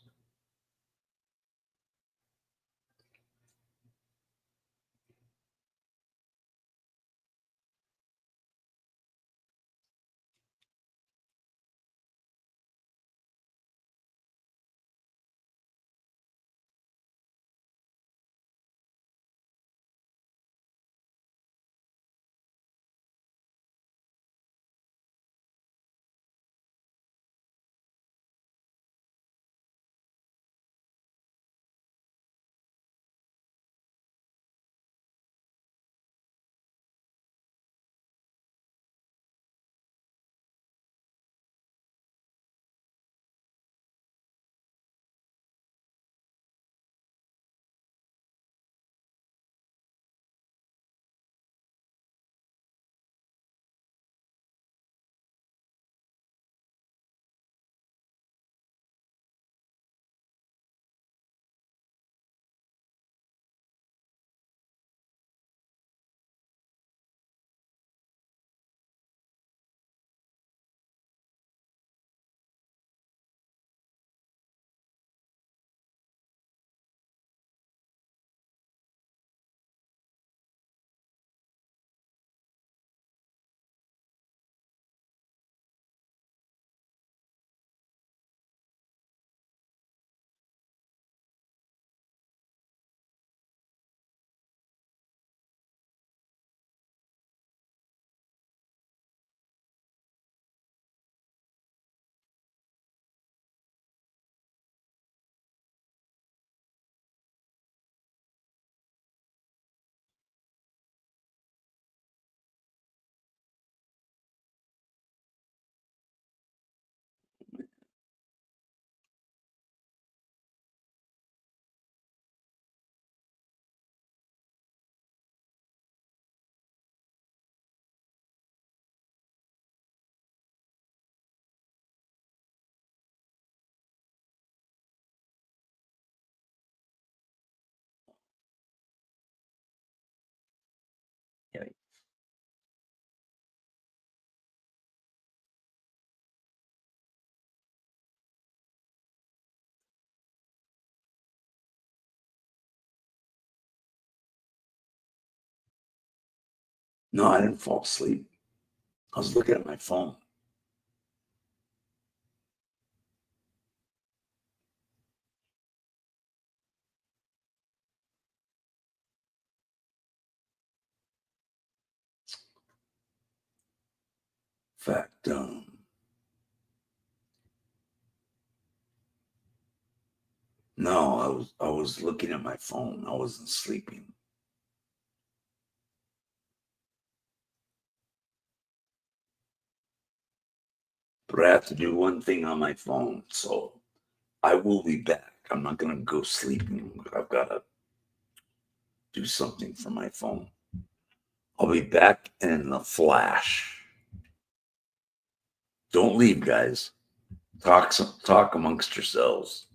No, I didn't fall asleep. I was looking at my phone. In fact, no, I was looking at my phone. I wasn't sleeping. But I have to do one thing on my phone, so I will be back. I'm not gonna go sleeping. I've got to do something for my phone. I'll be back in a flash. Don't leave, guys. Talk amongst yourselves.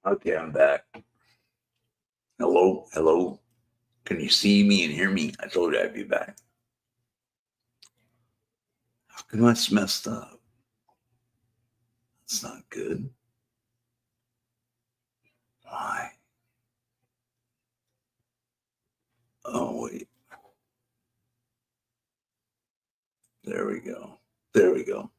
Okay, I'm back. Hello, hello. Can you see me and hear me? I told you I'd be back. How come that's messed up? That's not good. Why? Oh, wait. There we go. There we go.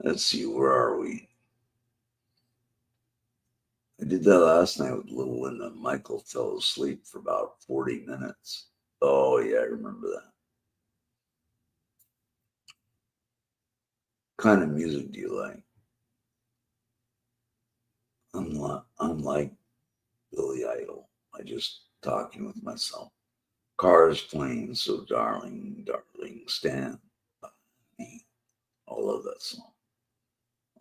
Let's see, where are we? I did that last night with little Linda. Michael fell asleep for about 40 minutes. Oh, yeah, I remember that. What kind of music do you like? I'm like Billy Idol. I just talking with myself. Cars playing, so darling, darling, stand by me. I love that song.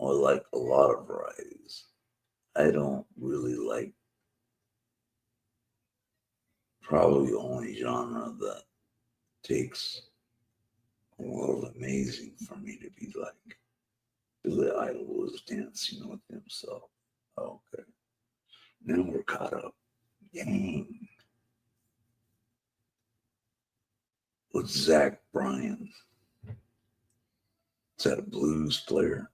I like a lot of varieties. I don't really like probably the only genre that takes a world amazing for me to be like. Billy Idol was dancing with himself. Okay. Now we're caught up. Dang. With Zach Bryan. Is that a blues player?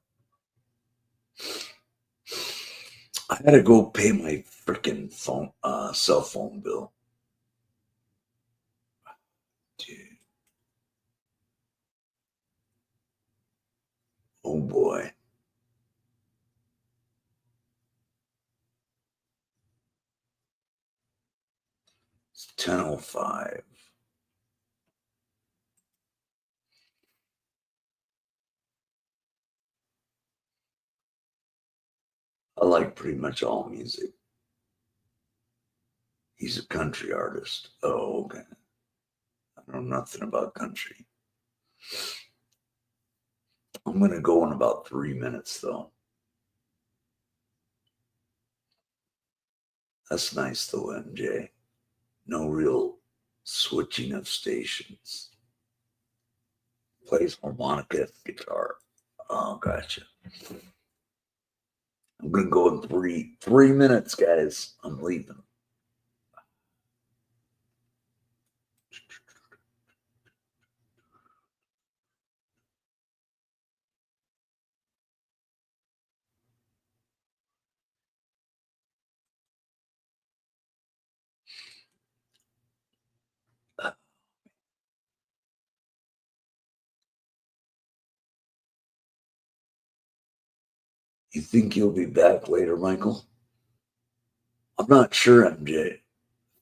I had to go pay my freaking phone, cell phone bill. Dude. Oh boy. It's 10:05. I like pretty much all music. He's a country artist. Oh, okay. I know nothing about country. I'm going to go in about 3 minutes, though. That's nice, though, MJ. No real switching of stations. Plays harmonica, guitar. Oh, gotcha. I'm going to go in 3 minutes, guys. I'm leaving. You think you'll be back later, Michael? I'm not sure, MJ. If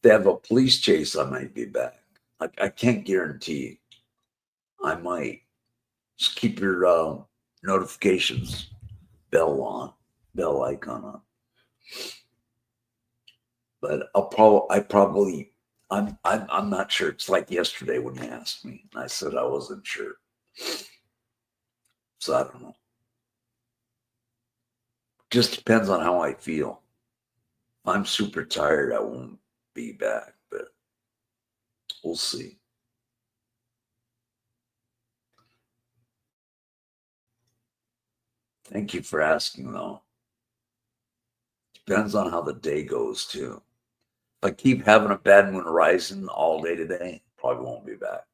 they have a police chase, I might be back. I can't guarantee. I might. Just keep your notifications bell icon on. But I'm not sure. It's like yesterday when you asked me, and I said I wasn't sure. So I don't know. Just depends on how I feel. If I'm super tired, I won't be back, but we'll see. Thank you for asking, though. Depends on how the day goes, too. If I keep having a bad moon rising all day today, probably won't be back.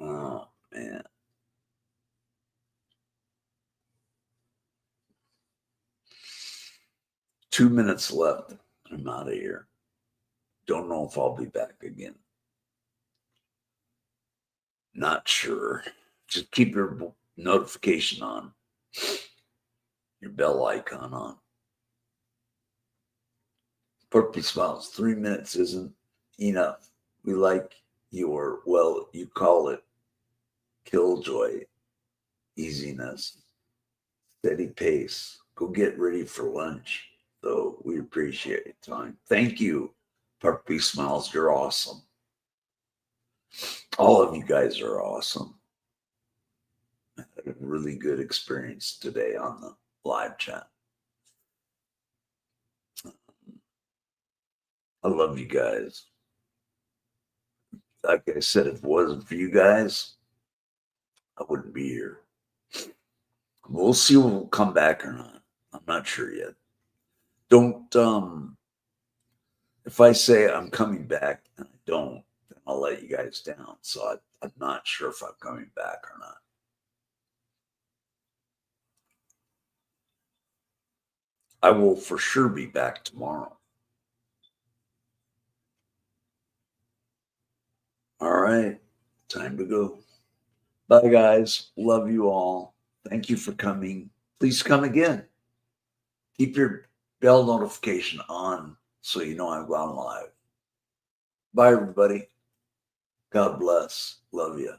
Oh, man. Two minutes left. I'm out of here. Don't know if I'll be back again. Not sure. Just keep your notification on. Your bell icon on. Purple Smiles, 3 minutes isn't enough. We like your, well, you call it killjoy, easiness, steady pace. Go get ready for lunch, though. We appreciate your time. Thank you, Purple Smiles. You're awesome. All of you guys are awesome. I had a really good experience today on the live chat. I love you guys. Like I said, if it wasn't for you guys, I wouldn't be here. We'll see when we'll come back or not. I'm not sure yet. Don't if I say I'm coming back and I don't, then I'll let you guys down. So I'm not sure if I'm coming back or not. I will for sure be back tomorrow. All right, time to go. Bye, guys. Love you all. Thank you for coming. Please come again. Keep your bell notification on so you know I've gone live. Bye, everybody. God bless. Love you.